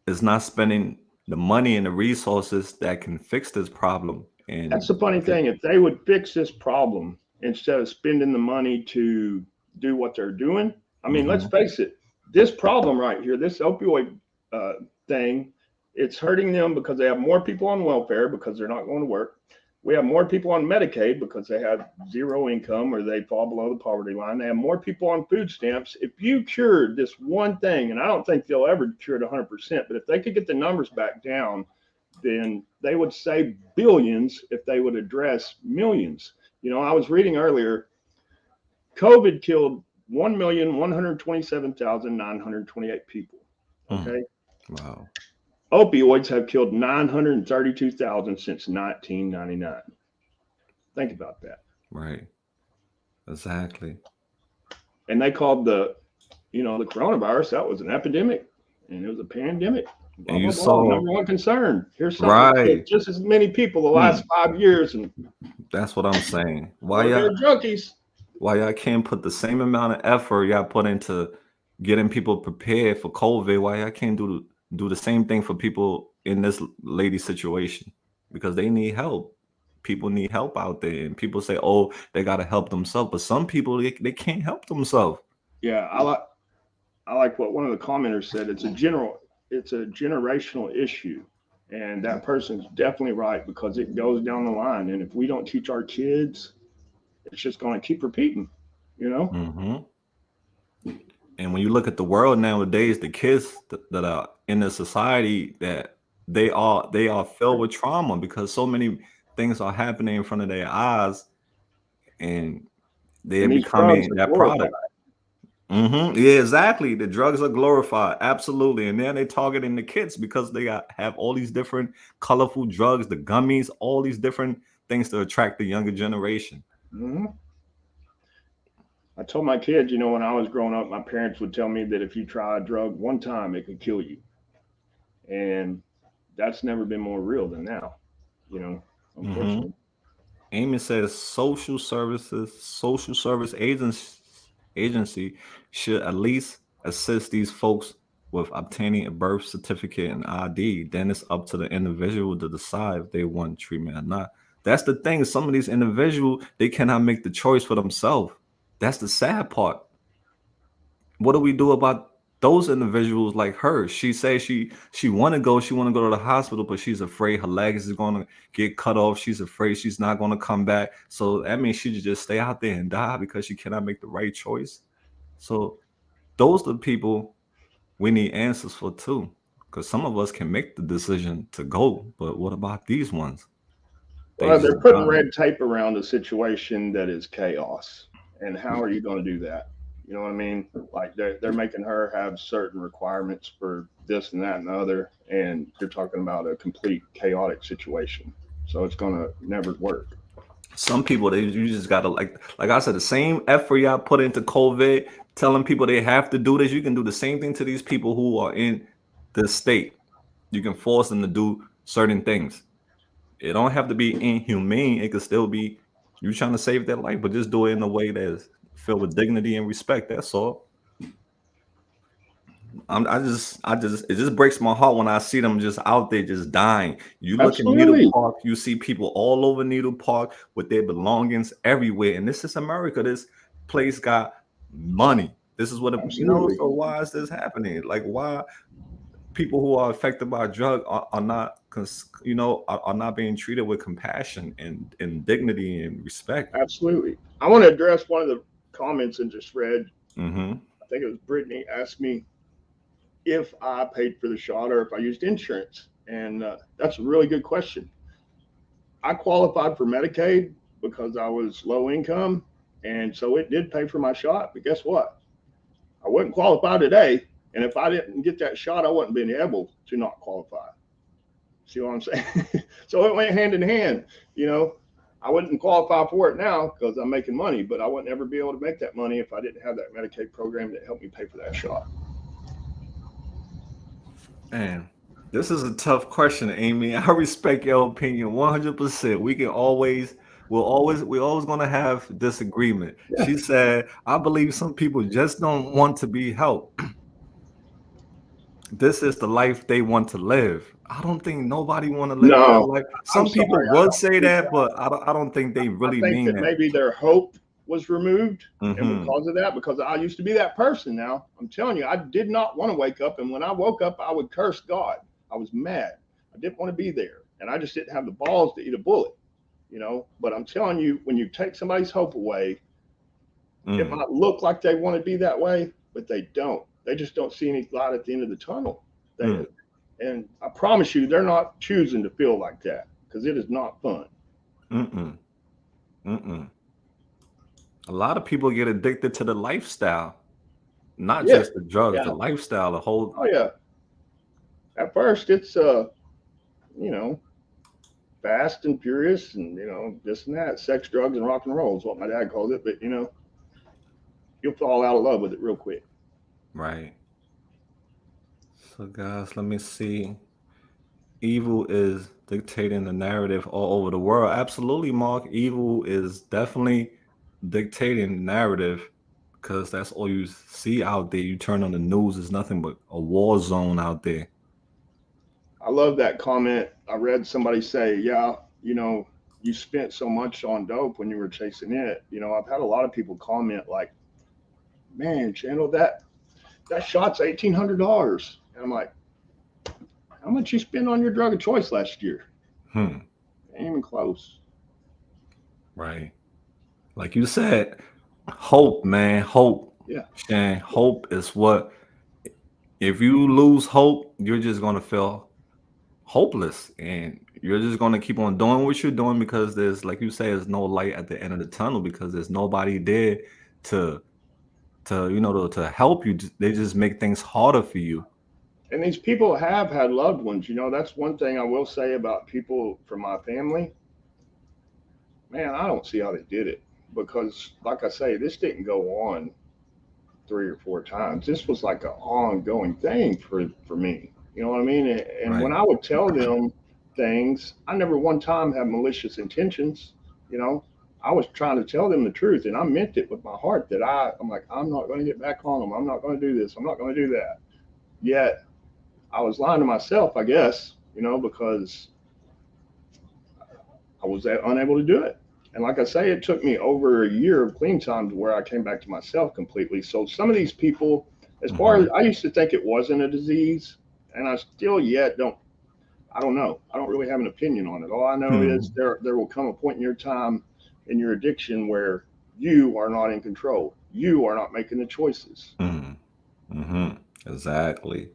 is not spending the money and the resources that can fix this problem. And That's the funny thing. If they would fix this problem instead of spending the money to do what they're doing, I mean, let's face it, this problem right here, this opioid thing, it's hurting them because they have more people on welfare because they're not going to work. We have more people on Medicaid because they have zero income or they fall below the poverty line. They have more people on food stamps. If you cured this one thing, and I don't think they'll ever cure it 100%, but if they could get the numbers back down, then they would save billions if they would address millions. You know, I was reading earlier, COVID killed 1,127,928 people. Okay. Wow. Opioids have killed 932,000 since 1999. Think about that. Right. Exactly. And they called the coronavirus, that was an epidemic and it was a pandemic. Blah, And you blah, blah. saw Number one concern. Here's something that right. killed just as many people the last 5 years, and that's what I'm saying. Why they're junkies? Why y'all can't put the same amount of effort y'all put into getting people prepared for COVID? Why y'all can't do the same thing for people in this lady situation? Because they need help. People need help out there, and people say, "Oh, they gotta help themselves," but some people they can't help themselves. Yeah, I like what one of the commenters said. It's a generational issue, and that person's definitely right because it goes down the line. And if we don't teach our kids, it's just going to keep repeating. You know. And when you look at the world nowadays, the kids that are in the society, that they are filled with trauma because so many things are happening in front of their eyes, and they're becoming that product. Yeah, exactly. The drugs are glorified, absolutely, and then they targeting the kids because they have all these different colorful drugs, the gummies, all these different things to attract the younger generation. I told my kids, you know, when I was growing up, my parents would tell me that if you try a drug one time, it could kill you. And that's never been more real than now, you know, unfortunately. Amy says social service agency should at least assist these folks with obtaining a birth certificate and ID. Then it's up to the individual to decide if they want treatment or not. That's the thing. Some of these individuals, they cannot make the choice for themselves. That's the sad part. What do we do about those individuals like her? She says she want to go to the hospital, but she's afraid her legs is going to get cut off. She's afraid she's not going to come back. So that means she should just stay out there and die because she cannot make the right choice. So those are the people we need answers for too, because some of us can make the decision to go, but what about these ones? Well, they're putting red tape around a situation that is chaos. And how are you going to do that? You know what I mean? Like they're making her have certain requirements for this and that and the other, and you're talking about a complete chaotic situation. So it's going to never work. Some people, you just gotta like I said, the same effort y'all put into COVID, telling people they have to do this. You can do the same thing to these people who are in the state. You can force them to do certain things. It don't have to be inhumane. It could still be you trying to save their life, but just do it in a way that's filled with dignity and respect. That's all. It just breaks my heart when I see them just out there just dying. You look at Needle Park, you see people all over Needle Park with their belongings everywhere. And this is America. This place got money. This is what so why is this happening? Like, why people who are affected by drug are not being treated with compassion and dignity and respect? Absolutely. I want to address one of the comments I just read. I think it was Brittany asked me if I paid for the shot or if I used insurance. And that's a really good question. I qualified for Medicaid because I was low income. And so it did pay for my shot. But guess what? I wouldn't qualify today. And if I didn't get that shot, I wouldn't been able to not qualify. See what I'm saying? So it went hand in hand. You know, I wouldn't qualify for it now because I'm making money, but I wouldn't ever be able to make that money if I didn't have that Medicaid program that helped me pay for that shot. Man, this is a tough question, Amy. I respect your opinion 100%. We're always going to have disagreement. Yeah. She said, I believe some people just don't want to be helped. This is the life they want to live. I don't think nobody want to live that No, life. I'm Some people sorry. I would don't say think that, that. but I don't think they I really think mean that that. maybe their hope was removed. And Mm-hmm. because of that, because I used to be that person now, I'm telling you, I did not want to wake up. And when I woke up, I would curse God. I was mad. I didn't want to be there. And I just didn't have the balls to eat a bullet, you know. But I'm telling you, when you take somebody's hope away, it Mm. might look like they want to be that way, but they don't. They just don't see any light at the end of the tunnel. They, Mm. and I promise you, they're not choosing to feel like that because it is not fun. Mm-mm. Mm-mm. A lot of people get addicted to the lifestyle, not Yeah, just the drugs, the yeah, lifestyle, the whole. oh yeah. At first, it's you know, fast and furious, and this and that, sex, drugs, and rock and roll is what my dad called it. But you'll fall out of love with it real quick. Right. So, guys, let me see. Evil is dictating the narrative all over the world. Absolutely, Mark. Evil is definitely dictating the narrative because that's all you see out there. You turn on the news, it's nothing but a war zone out there. I love that comment. I read somebody say, "Yeah, you spent so much on dope when you were chasing it." I've had a lot of people comment like, "Man, Shandall, that shot's $1,800," and I'm like, "How much you spend on your drug of choice last year?" Hmm. Ain't even close. Right. Like you said, hope, man. Hope. Yeah, Shane, hope is what, if you lose hope, you're just going to feel hopeless and you're just going to keep on doing what you're doing because there's, like you say, there's no light at the end of the tunnel because there's nobody there to to help you. They just make things harder for you. and these people have had loved ones. That's one thing I will say about people from my family. Man, I don't see how they did it because, like I say, this didn't go on 3 or 4 times. This was like an ongoing thing for me. You know what I mean? And when Right. I would tell them things, I never one time had malicious intentions. You know, I was trying to tell them the truth, and I meant it with my heart. That I'm like, I'm not going to get back on them. I'm not going to do this. I'm not going to do that. Yet I was lying to myself, I guess. Because I was unable to do it. And like I say, it took me over a year of clean time to where I came back to myself completely. So some of these people, as far Hmm. as I used to think it wasn't a disease, and I still yet don't. I don't know. I don't really have an opinion on it. All I know is Hmm. there will come a point in your time in your addiction where you are not in control. You are not making the choices Hmm. Hmm. Exactly.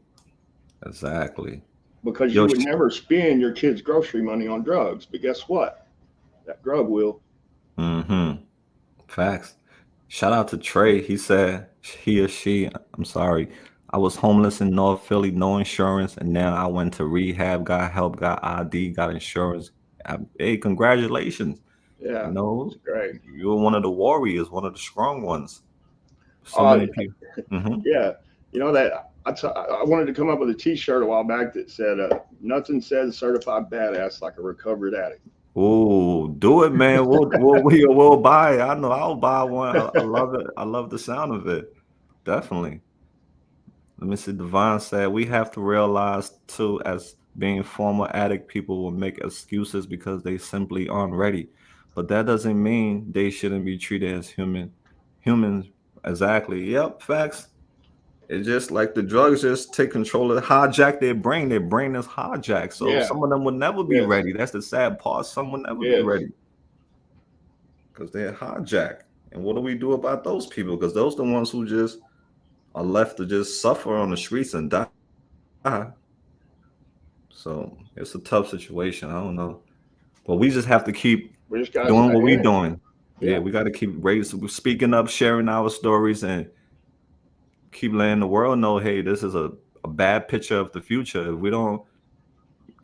Exactly. because Yo. you would never spend your kids' grocery money on drugs. But guess what? That drug will. Hmm. Facts. Shout out to Trey. He said he or she, I'm sorry, I was homeless in North Philly, no insurance, and now I went to rehab, got help, got ID, got insurance. Hey, congratulations. You Yeah, it's know, great. you're one of the warriors, one of the strong ones. So Uh, many people. Hmm. Yeah, that I wanted to come up with a T-shirt a while back that said, "Nothing says certified badass like a recovered addict." Oh, do it, man. We'll buy it. I know I'll buy one. I love it. I love the sound of it. Definitely. Let me see. Divine said we have to realize too, as being former addict, people will make excuses because they simply aren't ready. But that doesn't mean they shouldn't be treated as humans. Exactly. Yep. Facts. It's just like the drugs just take control of, hijack their brain. Their brain is hijacked. So Yeah. some of them will never be Yes. ready. That's the sad part. Some will never be Yes. ready because they're hijacked. And what do we do about those people? Because those are the ones who just are left to just suffer on the streets and die. So it's a tough situation. I don't know, but we just have to keep We just gotta doing stay what we in it. doing. Yeah, Yeah. we got to keep raising, speaking up, sharing our stories, and keep letting the world know, hey, this is a bad picture of the future. If we don't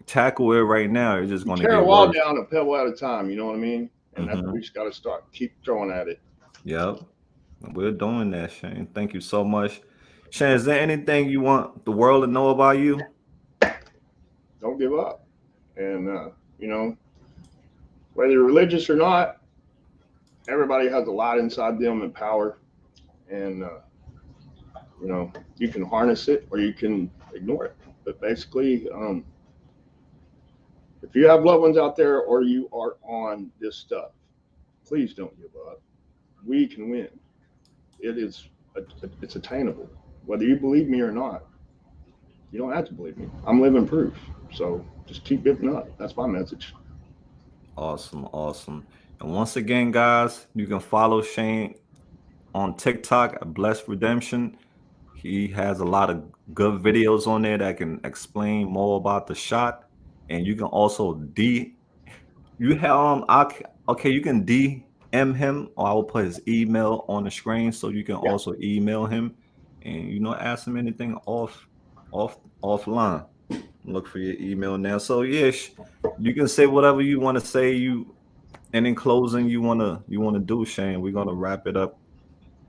tackle it right now, it's just You going to tear a get wall worse. down a pebble at a time. You know what I mean? And that's Hmm. we just gotta start keep throwing at it. Yep, we're doing that, Shane. Thank you so much, Shane. Is there anything you want the world to know about you? Don't give up. And whether you're religious or not, everybody has a lot inside them and power. And you can harness it or you can ignore it. But basically, If you have loved ones out there or you are on this stuff, please don't give up. We can win. It's attainable. Whether you believe me or not, you don't have to believe me. I'm living proof. So just keep giving up. That's my message. Awesome, awesome. And once again, guys, you can follow Shane on TikTok at Blessed Redemption. He has a lot of good videos on there that can explain more about the shot. And you can also you have okay, you can DM him, or I will put his email on the screen so you can Yeah. also email him and ask him anything offline. Look for your email now. So yeah, you can say whatever you want to say. And in closing, you wanna do, Shane. We're gonna wrap it up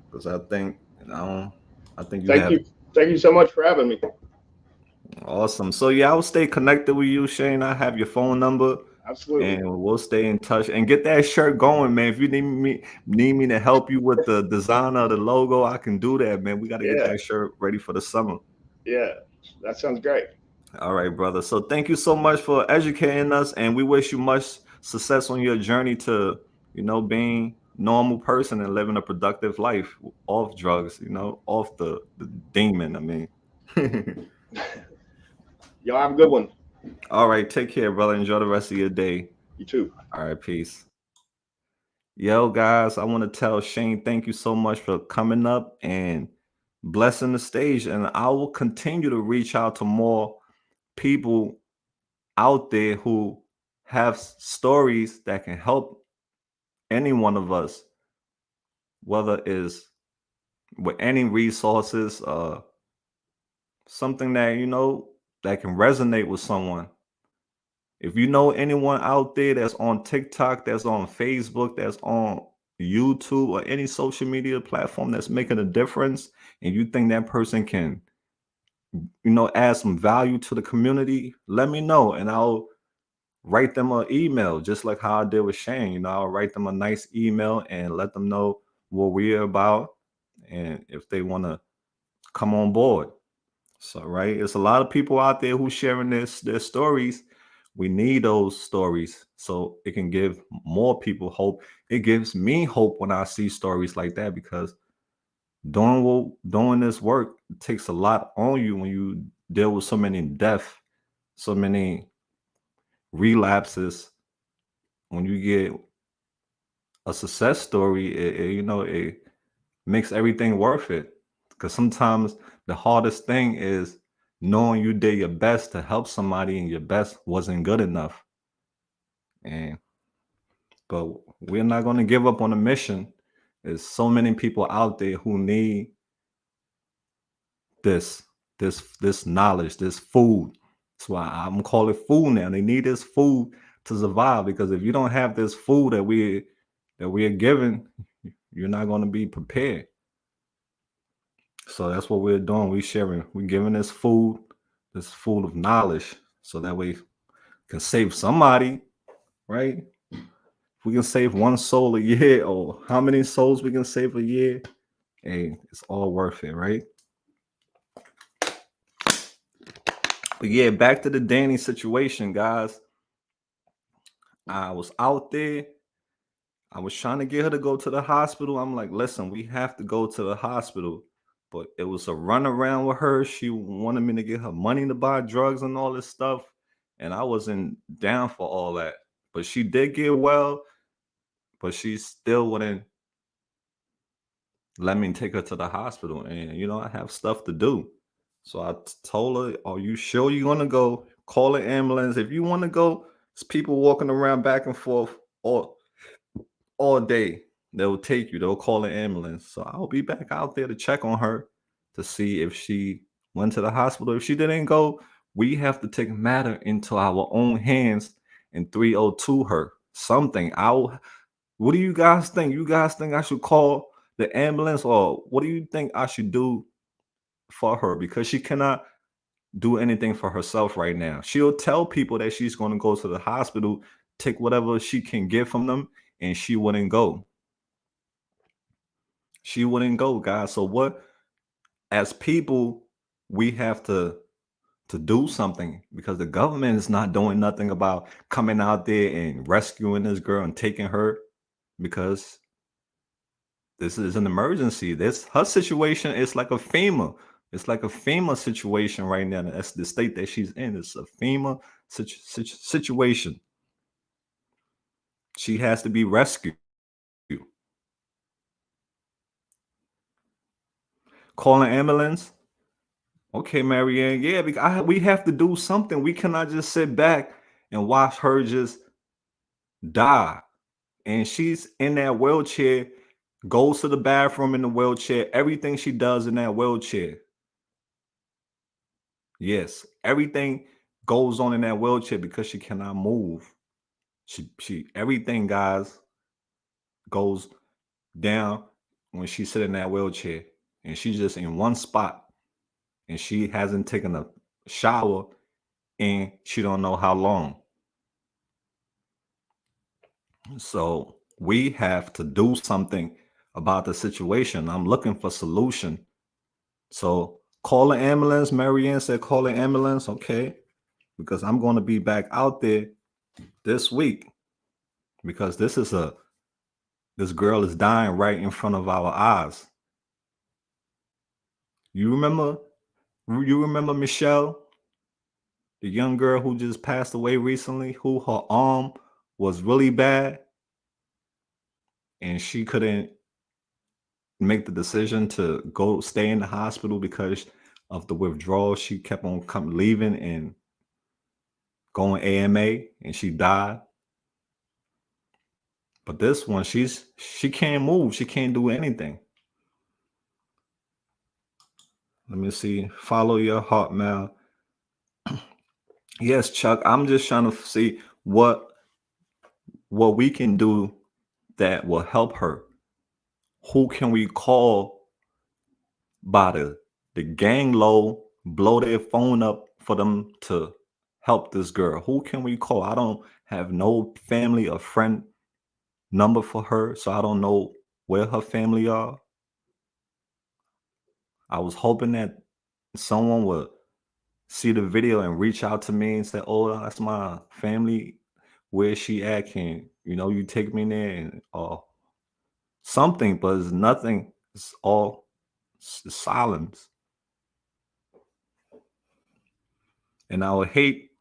because I think you Thank have you. Thank you so much for having me. awesome. So yeah, I will stay connected with you, Shane. I have your phone number. Absolutely. And we'll stay in touch and get that shirt going, man. If you need me to help you with the design of the logo, I can do that, man. We got to get Yeah. that shirt ready for the summer. Yeah. That sounds great. All right, brother. So thank you so much for educating us, and we wish you much success on your journey to, being normal person and living a productive life off drugs, off the demon. I mean. Y'all have a good one. All right, take care, brother. Enjoy the rest of your day. You too. All right, peace. Yo, guys, I want to tell Shane, thank you so much for coming up and blessing the stage. And I will continue to reach out to more people out there who have stories that can help any one of us, whether it's with any resources, something that, that can resonate with someone. If you know anyone out there that's on TikTok, that's on Facebook, that's on YouTube or any social media platform that's making a difference, and you think that person can, add some value to the community, let me know and I'll write them an email, just like how I did with Shane. I'll write them a nice email and let them know what we're about and if they want to come on board. So, right, it's a lot of people out there who sharing their stories. We need those stories so it can give more people hope. It gives me hope when I see stories like that because doing this work takes a lot on you when you deal with so many deaths, so many relapses. When you get a success story, it makes everything worth it. Because sometimes the hardest thing is knowing you did your best to help somebody and your best wasn't good enough. But we're not going to give up on the mission. There's so many people out there who need this knowledge, this food. That's why I'm calling it food now. They need this food to survive because if you don't have this food that we are given, you're not going to be prepared. So that's what we're doing. We're giving this food of knowledge, so that we can save somebody, right? If we can save one soul a year, or how many souls we can save a year, hey, it's all worth it, right? But yeah, back to the Danny situation, guys. I was out there. I was trying to get her to go to the hospital. I'm like, listen, we have to go to the hospital. But it was a runaround with her. She wanted me to get her money to buy drugs and all this stuff. And I wasn't down for all that. But she did get well, but she still wouldn't let me take her to the hospital. And, I have stuff to do. So I told her, are you sure you're going to go? Call an ambulance. If you want to go, there's people walking around back and forth all day. They'll take you. They'll call an ambulance. So I'll be back out there to check on her to see if she went to the hospital. If she didn't go, we have to take matter into our own hands and 302 her. Something. What do you guys think? You guys think I should call the ambulance, or what do you think I should do for her? Because she cannot do anything for herself right now. She'll tell people that she's going to go to the hospital, take whatever she can get from them, and she wouldn't go. She wouldn't go, guys. So what, as people, we have to to do something, because the government is not doing nothing about coming out there and rescuing this girl and taking her, because this is an emergency. This her situation is like a FEMA. It's like a FEMA situation right now. That's the state that she's in. It's a FEMA situation. She has to be rescued. Call an ambulance. Okay, Marianne. Yeah, because we have to do something. We cannot just sit back and watch her just die. And she's in that wheelchair, goes to the bathroom in the wheelchair, everything she does in that wheelchair. Yes, everything goes on in that wheelchair because she cannot move. She everything, guys, goes down when she sit in that wheelchair, and she's just in one spot, and she hasn't taken a shower and she don't know how long. So we have to do something about the situation. I'm looking for solution. So call an ambulance. Marianne said call an ambulance. Okay. Because I'm going to be back out there this week, because this girl is dying right in front of our eyes. You remember Michelle, the young girl who just passed away recently, who her arm was really bad and she couldn't make the decision to go stay in the hospital because of the withdrawal. She kept on leaving and going AMA, and she died. But this one, she can't move. She can't do anything. Let me see. Follow your heart, Mal. Yes, Chuck. I'm just trying to see what we can do that will help her. Who can we call by the gang low, blow their phone up for them to help this girl? Who can we call? I don't have no family or friend number for her, so I don't know where her family are. I was hoping that someone would see the video and reach out to me and say, "Oh, that's my family. Where she at? Can you take me there?" And something, but it's nothing. It's all silence. And I would hate,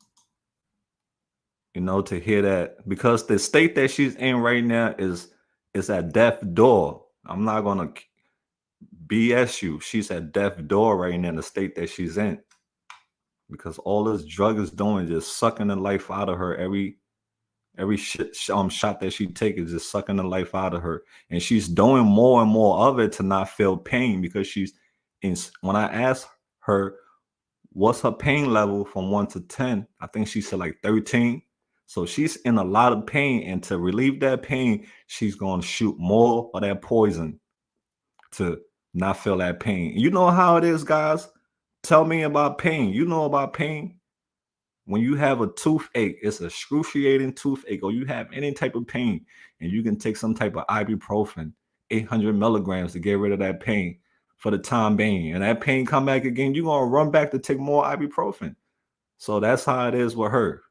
to hear that, because the state that she's in right now is at death door. I'm not gonna BS you. She's at death door right now in the state that she's in, because all this drug is doing is just sucking the life out of her. Every shot that she takes is just sucking the life out of her, and she's doing more and more of it to not feel pain, because she's in. When I asked her what's her pain level from 1 to 10, I think she said like 13. So she's in a lot of pain, and to relieve that pain, she's going to shoot more of that poison to not feel that pain. You know how it is, guys. Tell me about pain. You know about pain. When you have a toothache, it's excruciating toothache, or you have any type of pain, and you can take some type of ibuprofen, 800 milligrams to get rid of that pain for the time being. And that pain come back again, you're going to run back to take more ibuprofen. So that's how it is with her.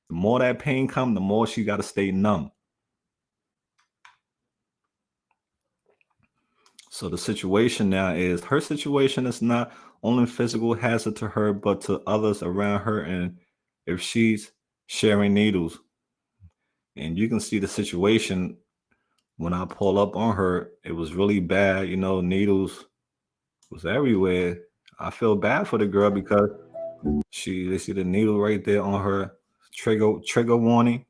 The more that pain come, the more she got to stay numb. So the situation now is, her situation is not only physical hazard to her, but to others around her. And if she's sharing needles, and you can see the situation when I pull up on her, it was really bad. Needles was everywhere. I feel bad for the girl, because they see the needle right there on her trigger warning.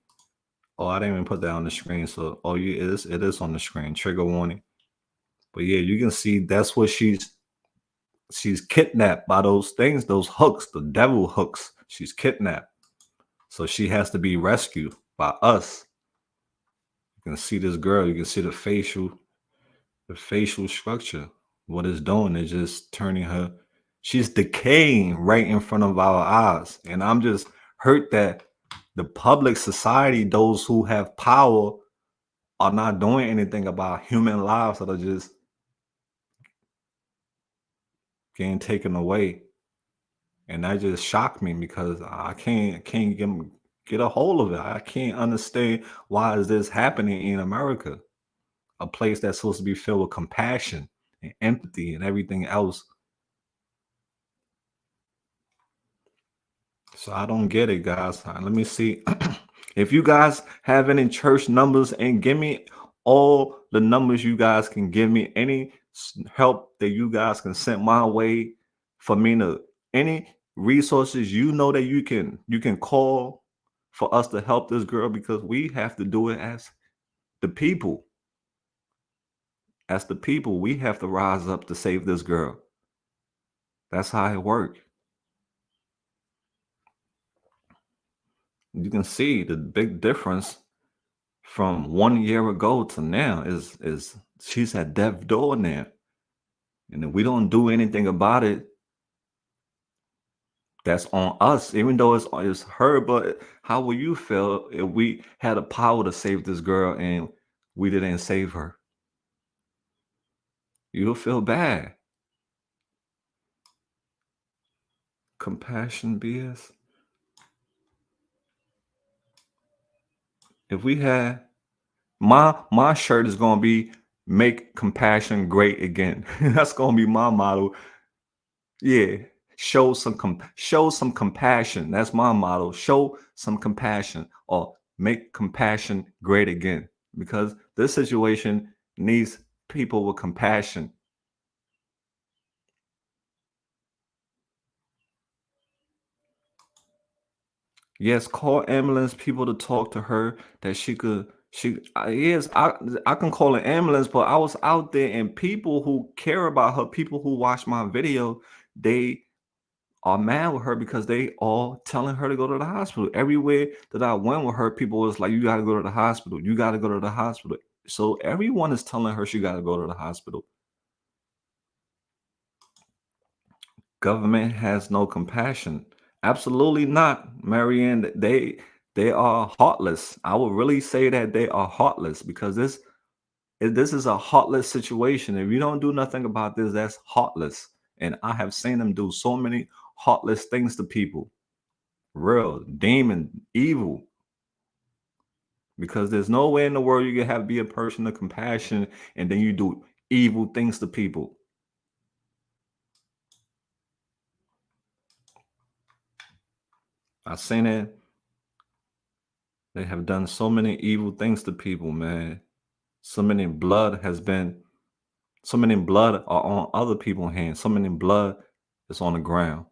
Oh, I didn't even put that on the screen. So, yeah, it is on the screen, trigger warning. But yeah, you can see that's what she's kidnapped by those things, those hooks, the devil hooks. She's kidnapped. So she has to be rescued by us. You can see this girl, you can see the facial structure. What it's doing is just turning her, she's decaying right in front of our eyes. And I'm just hurt that the public, society, those who have power, are not doing anything about human lives that are just getting taken away. And that just shocked me because I can't get a hold of it. I can't understand why is this happening in America, a place that's supposed to be filled with compassion and empathy and everything else. So I don't get it, guys. Let me see. If you guys have any church numbers, and give me all the numbers you guys can give me, any help that you guys can send my way for me to, any resources you know that you can call for us to help this girl, because we have to do it as the people. As the people, we have to rise up to save this girl. That's how it works. You can see the big difference from 1 year ago to now is she's at death door now. And if we don't do anything about it, that's on us, even though it's her. But how will you feel if we had the power to save this girl and we didn't save her? You'll feel bad. Compassion BS. If we had, my shirt is gonna be make compassion great again. That's gonna be my motto. Yeah. Show some compassion. That's my motto. Show some compassion, or make compassion great again. Because this situation needs people with compassion. Yes, call ambulance people to talk to her, that she could, yes, I can call an ambulance, but I was out there, and people who care about her, people who watch my video, they are mad with her because they all telling her to go to the hospital. Everywhere that I went with her, people was like, you got to go to the hospital. You got to go to the hospital. So everyone is telling her she got to go to the hospital. Government has no compassion. Absolutely not, Marianne. They are heartless. I would really say that they are heartless, because this is a heartless situation. If you don't do nothing about this, that's heartless. And I have seen them do so many heartless things to people. Real demon, evil. Because there's no way in the world you can have be a person of compassion and then you do evil things to people. I've seen it. They have done so many evil things to people, man. So many blood are on other people's hands. So many blood is on the ground.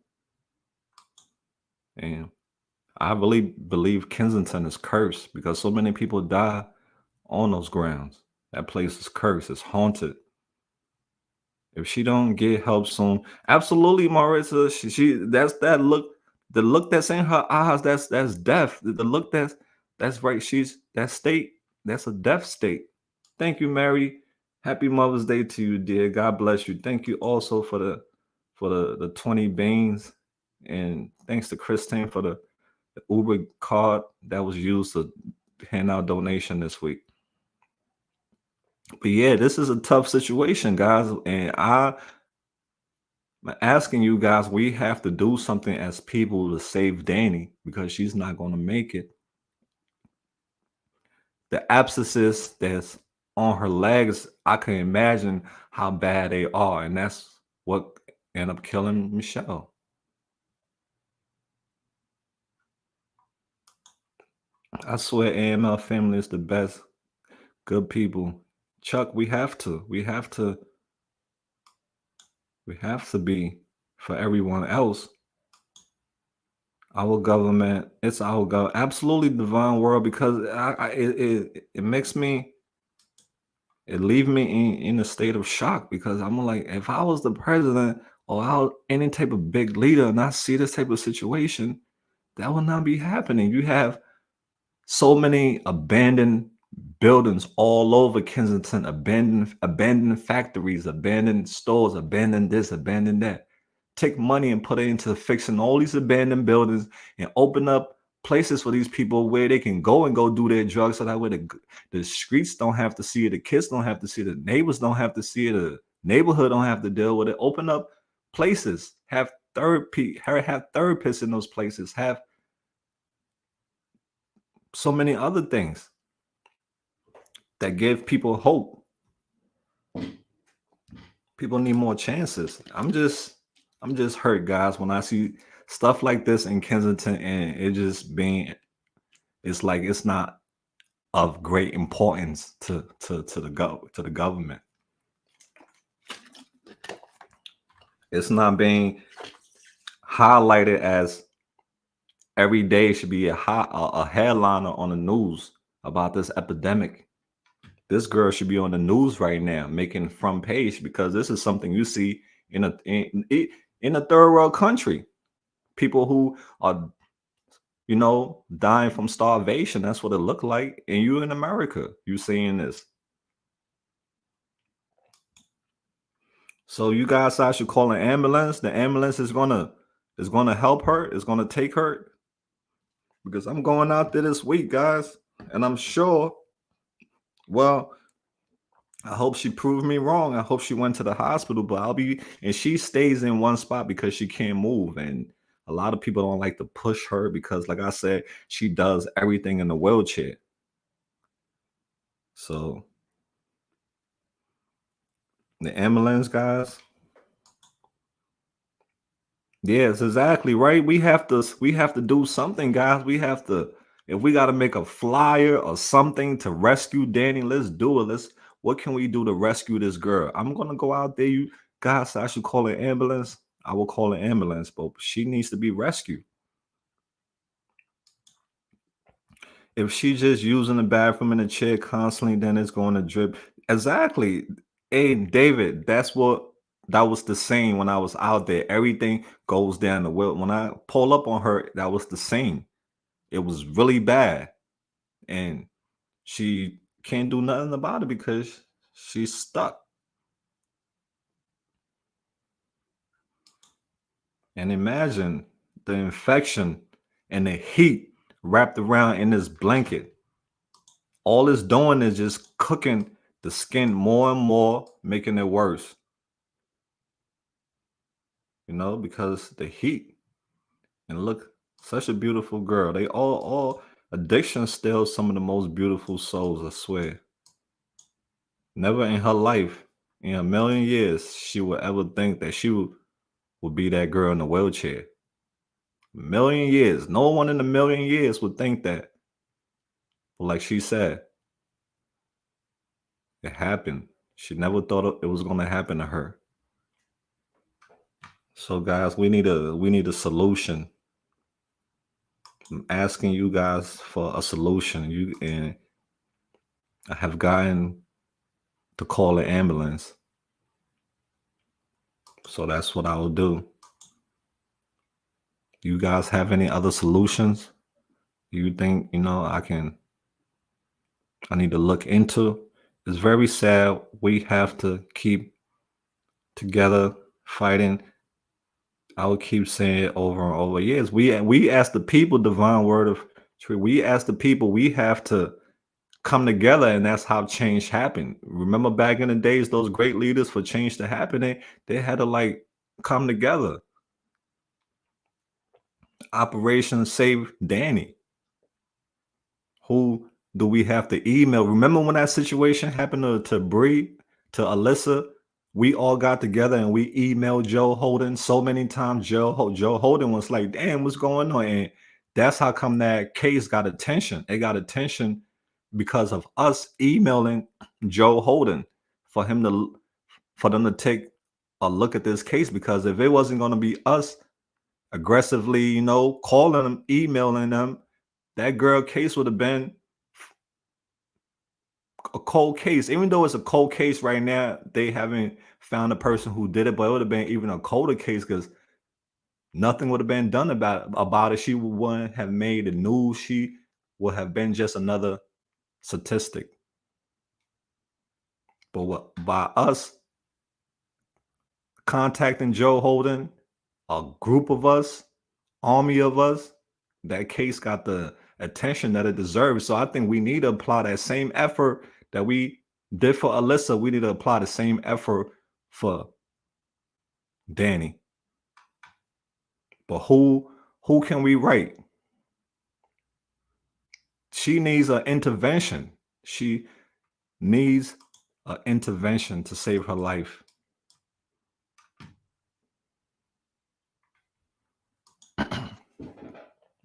And I really believe Kensington is cursed, because so many people die on those grounds. That place is cursed. It's haunted. If she don't get help soon, absolutely, Marissa. She that's that look, the look that's in her eyes. That's death. The look that's right. She's that state. That's a death state. Thank you, Mary. Happy Mother's Day to you, dear. God bless you. Thank you also for the 20 beans, and thanks to Christine for the Uber card that was used to hand out donation this week. But yeah, this is a tough situation, guys, and I'm asking you guys, we have to do something as people to save Danny, because she's not going to make it. The abscesses that's on her legs, I can imagine how bad they are, and that's what ended up killing Michelle. I swear AML family is the best. Good people. Chuck, we have to be for everyone else. Our government, it's our government. Absolutely divine world, because it makes me, it leaves me in a state of shock, because I'm like, if I was the president or any type of big leader and I see this type of situation, that would not be happening. You have so many abandoned buildings all over Kensington, abandoned factories, abandoned stores, abandoned this, abandoned that. Take money and put it into fixing all these abandoned buildings and open up places for these people where they can go do their drugs, so that way the streets don't have to see it, the kids don't have to see it, the neighbors don't have to see it, the neighborhood don't have to deal with it. Open up places, have therapists in those places, have so many other things that give people hope. People need more chances. I'm just hurt, guys, when I see stuff like this in Kensington, and it's like it's not of great importance to the government. It's not being highlighted as every day should be a headliner on the news about this epidemic. This girl should be on the news right now, making front page, because this is something you see in a third world country. People who are, dying from starvation. That's what it looked like. And you in America, you seeing this. So you guys should call an ambulance. The ambulance is gonna help her. It's gonna take her, because I'm going out there this week, guys, and I'm sure. Well, I hope she proved me wrong. I hope she went to the hospital, but and she stays in one spot because she can't move. And a lot of people don't like to push her because, like I said, she does everything in the wheelchair. So the ambulance, guys. Yes, exactly right. We have to do something, guys. We have to, if we got to make a flyer or something to rescue Danny, let's do it. What can we do to rescue this girl? I'm gonna go out there. You guys, I should call an ambulance. I will call an ambulance, but she needs to be rescued. If she's just using the bathroom in the chair constantly, then it's going to drip. Exactly. Hey, David, that was the same when I was out there. Everything goes down the well. When I pull up on her, that was the same. It was really bad. And she can't do nothing about it because she's stuck. And imagine the infection and the heat wrapped around in this blanket. All it's doing is just cooking the skin more and more, making it worse. Because the heat. And look, such a beautiful girl. They all addiction steals some of the most beautiful souls, I swear. Never in her life, in a million years, she would ever think that she would be that girl in the wheelchair. A million years. No one in a million years would think that. But like she said, it happened. She never thought it was going to happen to her. So guys, we need a solution. I'm asking you guys for a solution. And I have gotten to call an ambulance. So that's what I will do. You guys have any other solutions you think, I need to look into? It's very sad. We have to keep together fighting. I will keep saying it over and over. Yes, we as the people, divine word of truth, we as the people, we have to come together, and that's how change happened. Remember back in the days, those great leaders, for change to happen, they had to come together. Operation Save Danny. Who do we have to email? Remember when that situation happened to Bree, to Alyssa? We all got together and we emailed Joe Holden so many times. Joe Holden was like, damn, what's going on? And that's how come that case got attention. It got attention because of us emailing Joe Holden for them to take a look at this case. Because if it wasn't going to be us aggressively, calling them, emailing them, that girl case would have been a cold case. Even though it's a cold case right now, they haven't found a person who did it, but it would have been even a colder case because nothing would have been done about it. She wouldn't have made the news. She would have been just another statistic. But by us contacting Joe Holden, a group of us, army of us, that case got the attention that it deserves. So I think we need to apply that same effort that we did for Alyssa. We need to apply the same effort for Danny. But who can we write? She needs an intervention. She needs an intervention to save her life.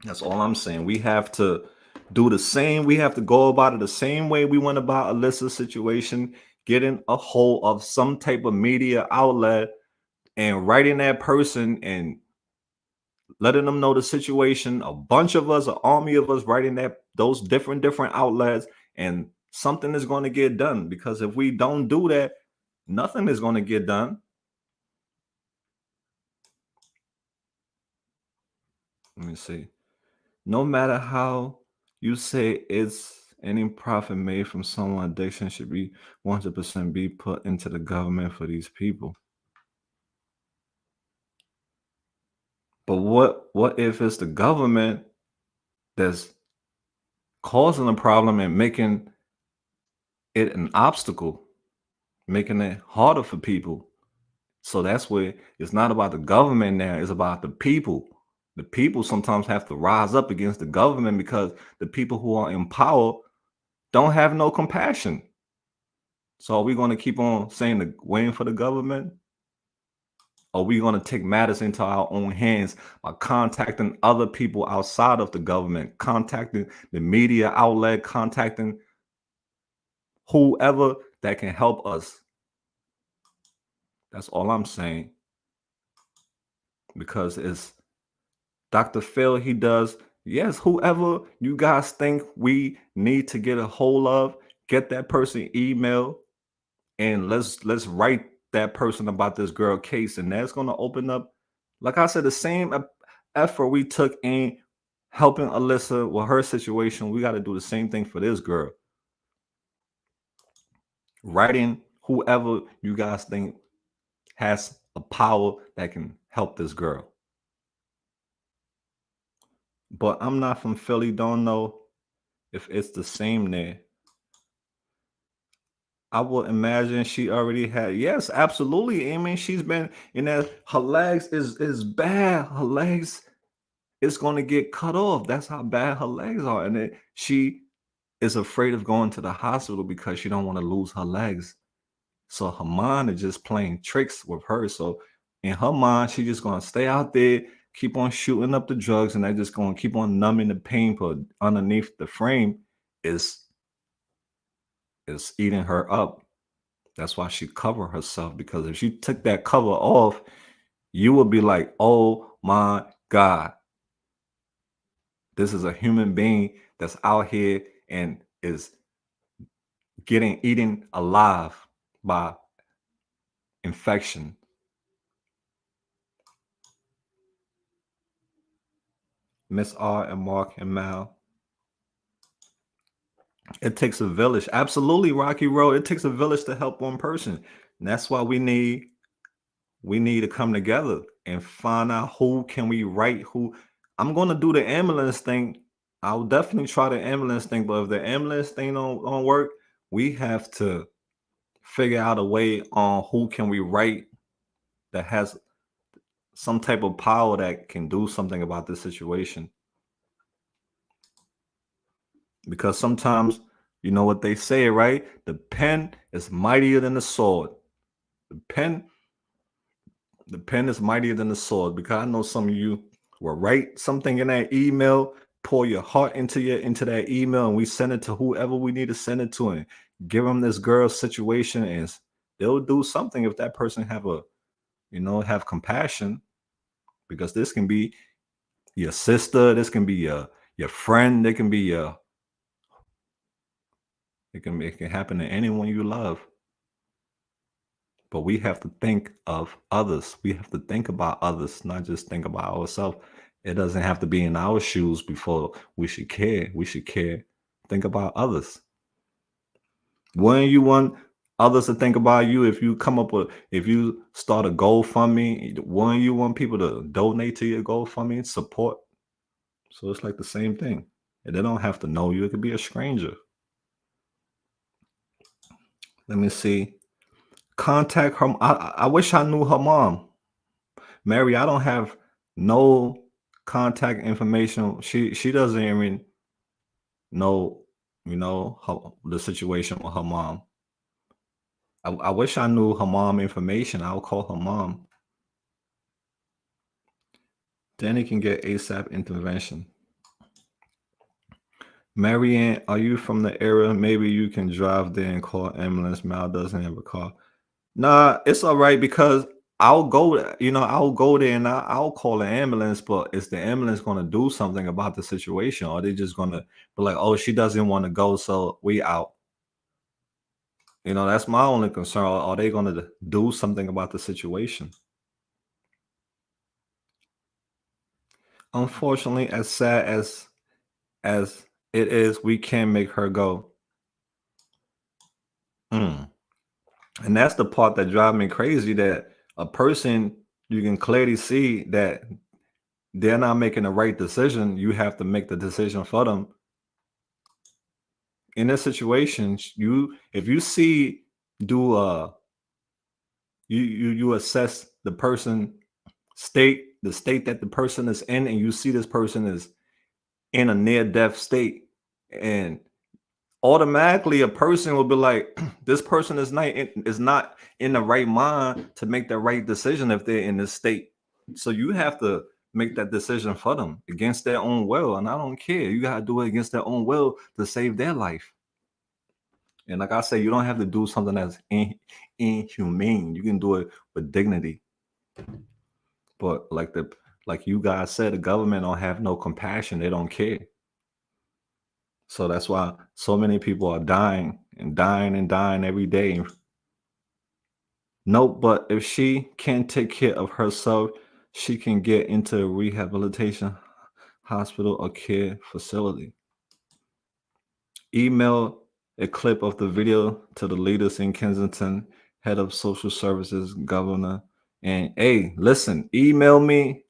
That's all I'm saying. We have to do the same. We have to go about it the same way we went about Alyssa's situation, getting a hold of some type of media outlet and writing that person and letting them know the situation. A bunch of us, an army of us writing those different outlets, and something is going to get done. Because if we don't do that, nothing is going to get done. Let me see. No matter how you say it's any profit made from someone addiction should be 100% be put into the government for these people. But what if it's the government that's causing a problem and making it an obstacle, making it harder for people? So that's where it's not about the government now, it's about the people. The people sometimes have to rise up against the government because the people who are in power don't have no compassion. So are we going to keep on saying waiting for the government? Or are we going to take matters into our own hands by contacting other people outside of the government, contacting the media outlet, contacting whoever that can help us? That's all I'm saying. Because it's Dr. Phil, he does, yes, whoever you guys think we need to get a hold of, get that person email, and let's write that person about this girl case. And that's going to open up, like I said, the same effort we took in helping Alyssa with her situation. We got to do the same thing for this girl. Writing whoever you guys think has a power that can help this girl. But I'm not from Philly, don't know if it's the same there. I would imagine she already had. Yes, absolutely. I mean, she's been in that. Her legs is bad. Her legs is going to get cut off. That's how bad her legs are, and she is afraid of going to the hospital because she don't want to lose her legs. So her mind is just playing tricks with her. So in her mind, she's just going to stay out there, keep on shooting up the drugs, and they're just going to keep on numbing the pain. But underneath the frame is eating her up. That's why she covered herself, because if she took that cover off, you would be like, oh my God, this is a human being that's out here and is eaten alive by infection. Miss R and Mark and Mal. It takes a village. Absolutely, Rocky Road. It takes a village to help one person. And that's why we need to come together and find out who can we write. Who I'm going to do the ambulance thing. I'll definitely try the ambulance thing, but if the ambulance thing don't work, we have to figure out a way on who can we write that has some type of power that can do something about this situation. Because sometimes, you know what they say, right? The pen is mightier than the sword. The pen is mightier than the sword. Because I know some of you will write something in that email, pour your heart into that email, and we send it to whoever we need to send it to, and give them this girl's situation, and they'll do something if that person have compassion. Because this can be your sister, this can be your friend, it can be it can happen to anyone you love. But we have to think of others. We have to think about others, not just think about ourselves. It doesn't have to be in our shoes before we should care. We should care. Think about others. Wouldn't you want others to think about you if you start a GoFundMe? Wouldn't you want people to donate to your GoFundMe, support? So it's like the same thing. And they don't have to know you. It could be a stranger. Let me see. Contact her. I wish I knew her mom. Mary, I don't have no contact information. She doesn't even know, the situation with her mom. I wish I knew her mom information. I'll call her mom. Then he can get ASAP intervention. Marianne, are you from the area? Maybe you can drive there and call ambulance. Mal doesn't have a car. Nah, it's all right because I'll go, I'll go there and I'll call an ambulance, but is the ambulance going to do something about the situation? Or are they just going to be like, oh, she doesn't want to go, so we out? That's my only concern. Are they going to do something about the situation? Unfortunately, as sad as it is, we can't make her go. Mm. And that's the part that drives me crazy, that a person, you can clearly see that they're not making the right decision. You have to make the decision for them. In this situation, if you see, do you assess the person the state that the person is in, and you see this person is in a near death state, and automatically a person will be like, this person is not in the right mind to make the right decision if they're in this state. So you have to make that decision for them against their own will. And I don't care. You got to do it against their own will to save their life. And like I say, you don't have to do something that's inhumane. You can do it with dignity. But like you guys said, the government don't have no compassion. They don't care. So that's why so many people are dying and dying and dying every day. Nope, but if she can't take care of herself, she can get into a rehabilitation hospital or care facility. Email a clip of the video to the leaders in Kensington, head of social services, governor. And hey, listen, email me.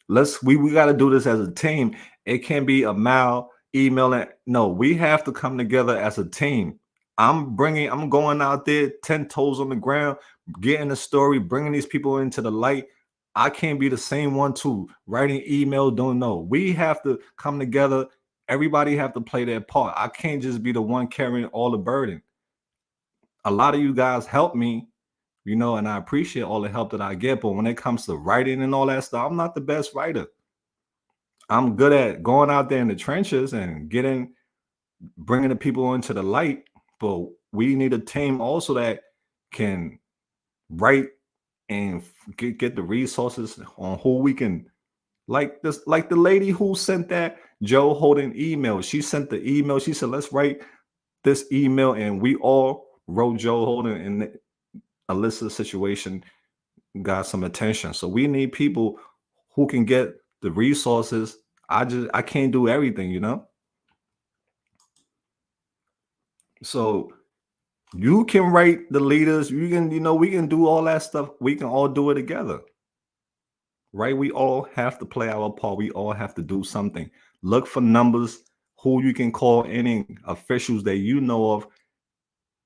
We got to do this as a team. It can't be a Mal emailing. No, we have to come together as a team. I'm going out there 10 toes on the ground, getting the story, bringing these people into the light. I can't be the same one too, writing email, don't know. We have to come together. Everybody have to play their part. I can't just be the one carrying all the burden. A lot of you guys help me, and I appreciate all the help that I get. But when it comes to writing and all that stuff, I'm not the best writer. I'm good at going out there in the trenches and bringing the people into the light. But we need a team also that can write and get the resources on who we can, like the lady who sent that Joe Holden email. She sent the email. She said, let's write this email, and we all wrote Joe Holden, and Alyssa's situation got some attention. So we need people who can get the resources. I can't do everything, So you can write the leaders. You can, we can do all that stuff. We can all do it together. Right? We all have to play our part. We all have to do something. Look for numbers, who you can call, any officials that you know of.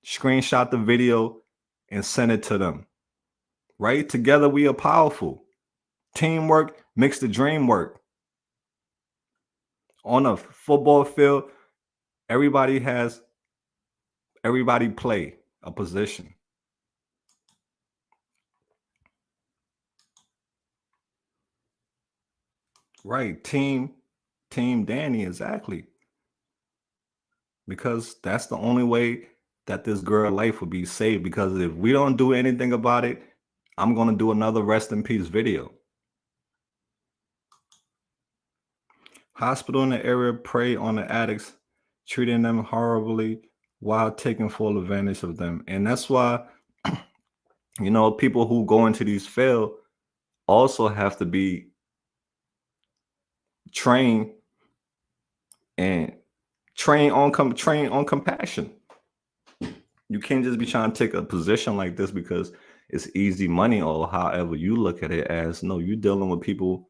Screenshot the video and send it to them. Right? Together we are powerful. Teamwork makes the dream work. On a football field, everybody play a position. Right. Team Danny, exactly. Because that's the only way that this girl life will be saved. Because if we don't do anything about it, I'm going to do another rest in peace video. Hospital in the area prey on the addicts, treating them horribly while taking full advantage of them. And that's why, people who go into these fields also have to be trained on compassion. You can't just be trying to take a position like this because it's easy money, or however you look at it as. No, you're dealing with people,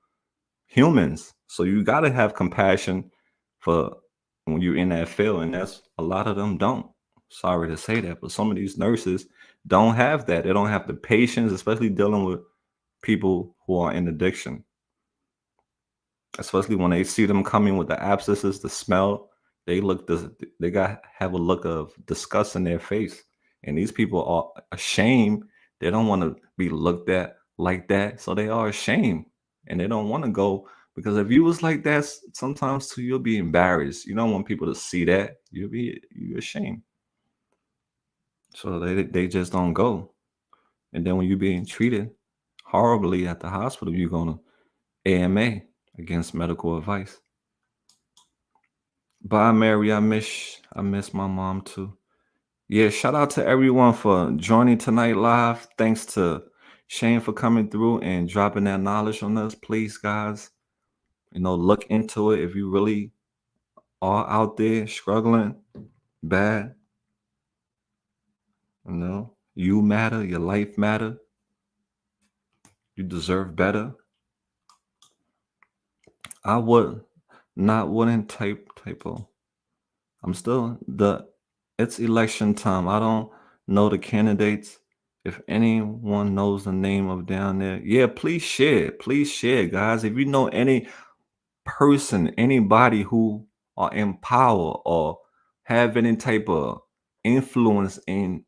humans. So you got to have compassion for when you're in that field. And that's, a lot of them don't. Sorry to say that, but some of these nurses don't have that. They don't have the patience, especially dealing with people who are in addiction. especially when they see them coming with the abscesses, the smell, they have a look of disgust in their face. And these people are ashamed. They don't want to be looked at like that. So they are ashamed and they don't want to go, because if you was like that, sometimes too, you'll be embarrassed. You don't want people to see that. You're ashamed. So they just don't go. And then when you're being treated horribly at the hospital, you're gonna AMA, against medical advice. Bye, Mary. I miss my mom too. Yeah, shout out to everyone for joining tonight live. Thanks to Shane for coming through and dropping that knowledge on us. Please, guys, look into it if you really are out there struggling bad. You matter, your life matter. You deserve better. I wouldn't typo. It's election time. I don't know the candidates. If anyone knows the name of down there, yeah, please share. Please share, guys. If you know any person, anybody who are in power or have any type of influence in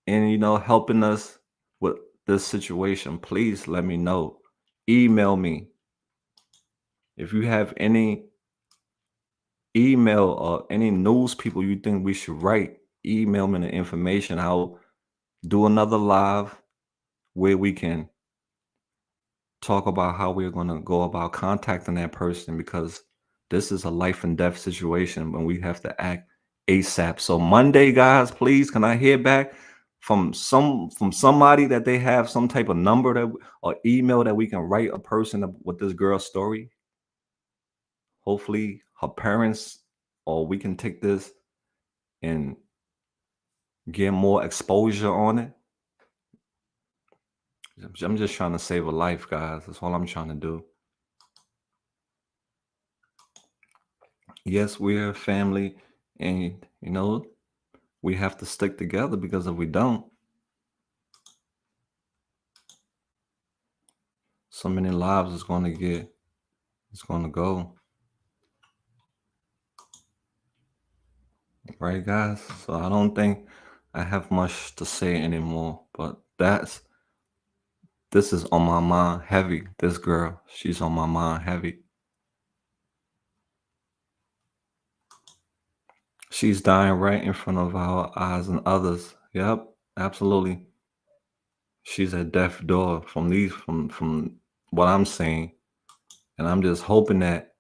helping us with this situation, please let me know. Email me. If you have any email or any news people you think we should write, email me the information. I'll do another live where we can talk about how we're going to go about contacting that person, because this is a life and death situation when we have to act ASAP. So Monday, guys, please, can I hear back from somebody that they have some type of number or email that we can write a person with this girl's story? Hopefully her parents, or we can take this and get more exposure on it. I'm just trying to save a life, guys. That's all I'm trying to do. Yes, we're a family, and we have to stick together, because if we don't, so many lives is going to go. Right, guys? So I don't think I have much to say anymore, but this is on my mind heavy. This girl, she's on my mind heavy. She's dying right in front of our eyes and others. Yep, absolutely. She's at death's door from what I'm saying. And I'm just hoping that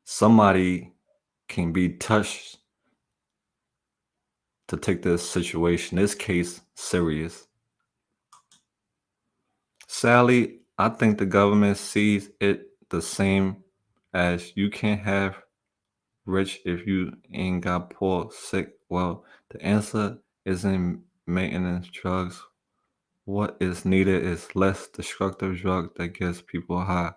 somebody can be touched to take this situation, this case, serious. Sally, I think the government sees it the same as you can't have rich if you ain't got poor, sick. Well, the answer isn't maintenance drugs. What is needed is less destructive drug that gets people high.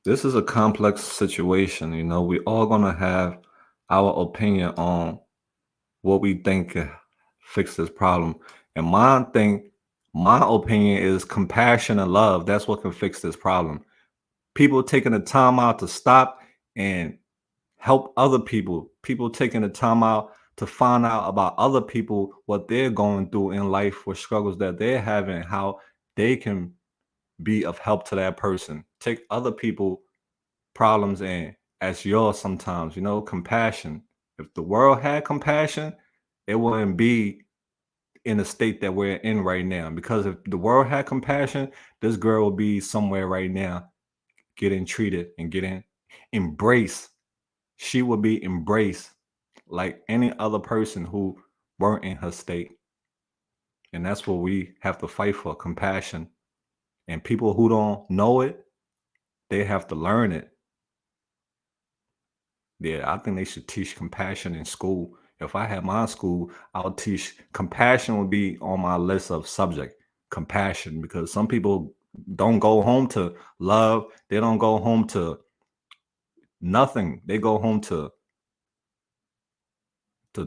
This is a complex situation. We all gonna have our opinion on what we think can fix this problem. And my opinion is compassion and love. That's what can fix this problem. People taking the time out to stop and help other people. People taking the time out to find out about other people, what they're going through in life, what struggles that they're having, how they can be of help to that person. Take other people problems and as yours sometimes, compassion. If the world had compassion, it wouldn't be in the state that we're in right now. Because if the world had compassion, this girl would be somewhere right now getting treated and getting embraced. She would be embraced like any other person who weren't in her state. And that's what we have to fight for, compassion. And people who don't know it, they have to learn it. Yeah, I think they should teach compassion in school. If I had my school, I would teach compassion would be on my list of subject. Compassion, because some people don't go home to love. They don't go home to nothing. They go home to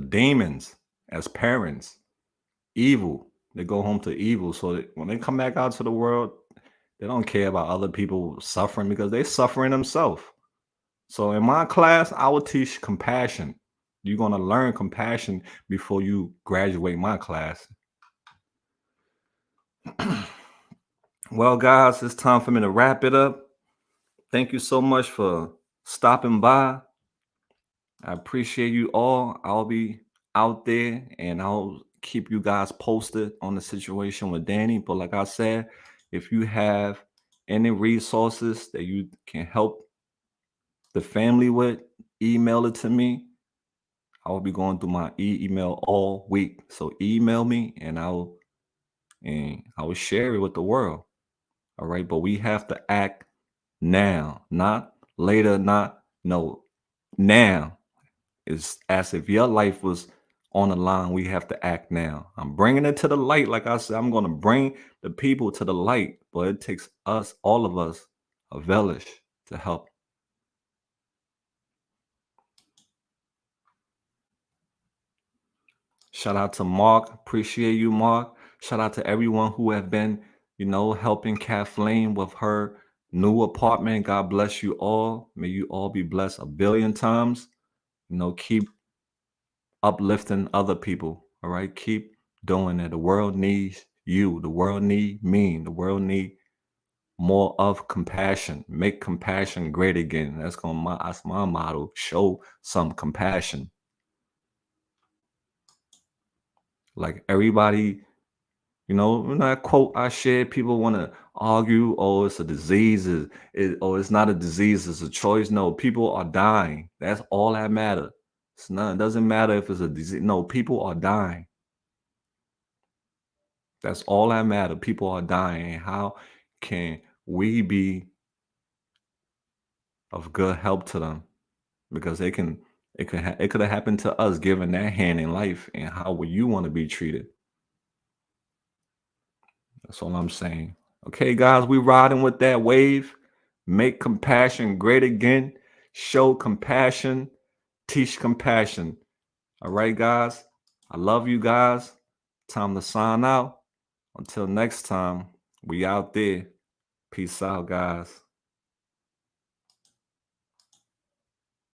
demons as parents. Evil. They go home to evil. So that when they come back out to the world, They don't care about other people suffering because they're suffering themselves. So in my class, I will teach compassion. You're going to learn compassion before you graduate my class. Well, guys, it's time for me to wrap it up. Thank you so much for stopping by. I appreciate you all. I'll be out there and I'll keep you guys posted on the situation with Danny. But like I said, if you have any resources that you can help the family with, email it to me. I will be going through my email all week. So email me and I will share it with the world. All right. But we have to act now, not later, now. It's as if your life was on the line. We have to act now. I'm bringing it to the light. Like I said, I'm going to bring the people to the light, but it takes us, all of us, a village to help. Shout out to Mark. Appreciate you, Mark. Shout out to everyone who have been, helping Kathleen with her new apartment. God bless you all. May you all be blessed a billion times. Keep uplifting other people. All right. Keep doing it. The world needs you. The world need me. The world need more of compassion. Make compassion great again. That's my motto. Show some compassion. Like everybody, that quote I shared, people want to argue, oh, it's a disease, it's not a disease, it's a choice. No, people are dying. That's all that matters. It doesn't matter if it's a disease. No, people are dying. That's all that matters. People are dying. And how can we be of good help to them? Because it could have happened to us given that hand in life. And how would you want to be treated? That's all I'm saying. Okay, guys, we riding with that wave. Make compassion great again. Show compassion. Teach compassion. All right, guys. I love you guys. Time to sign out. Until next time, we out there. Peace out, guys.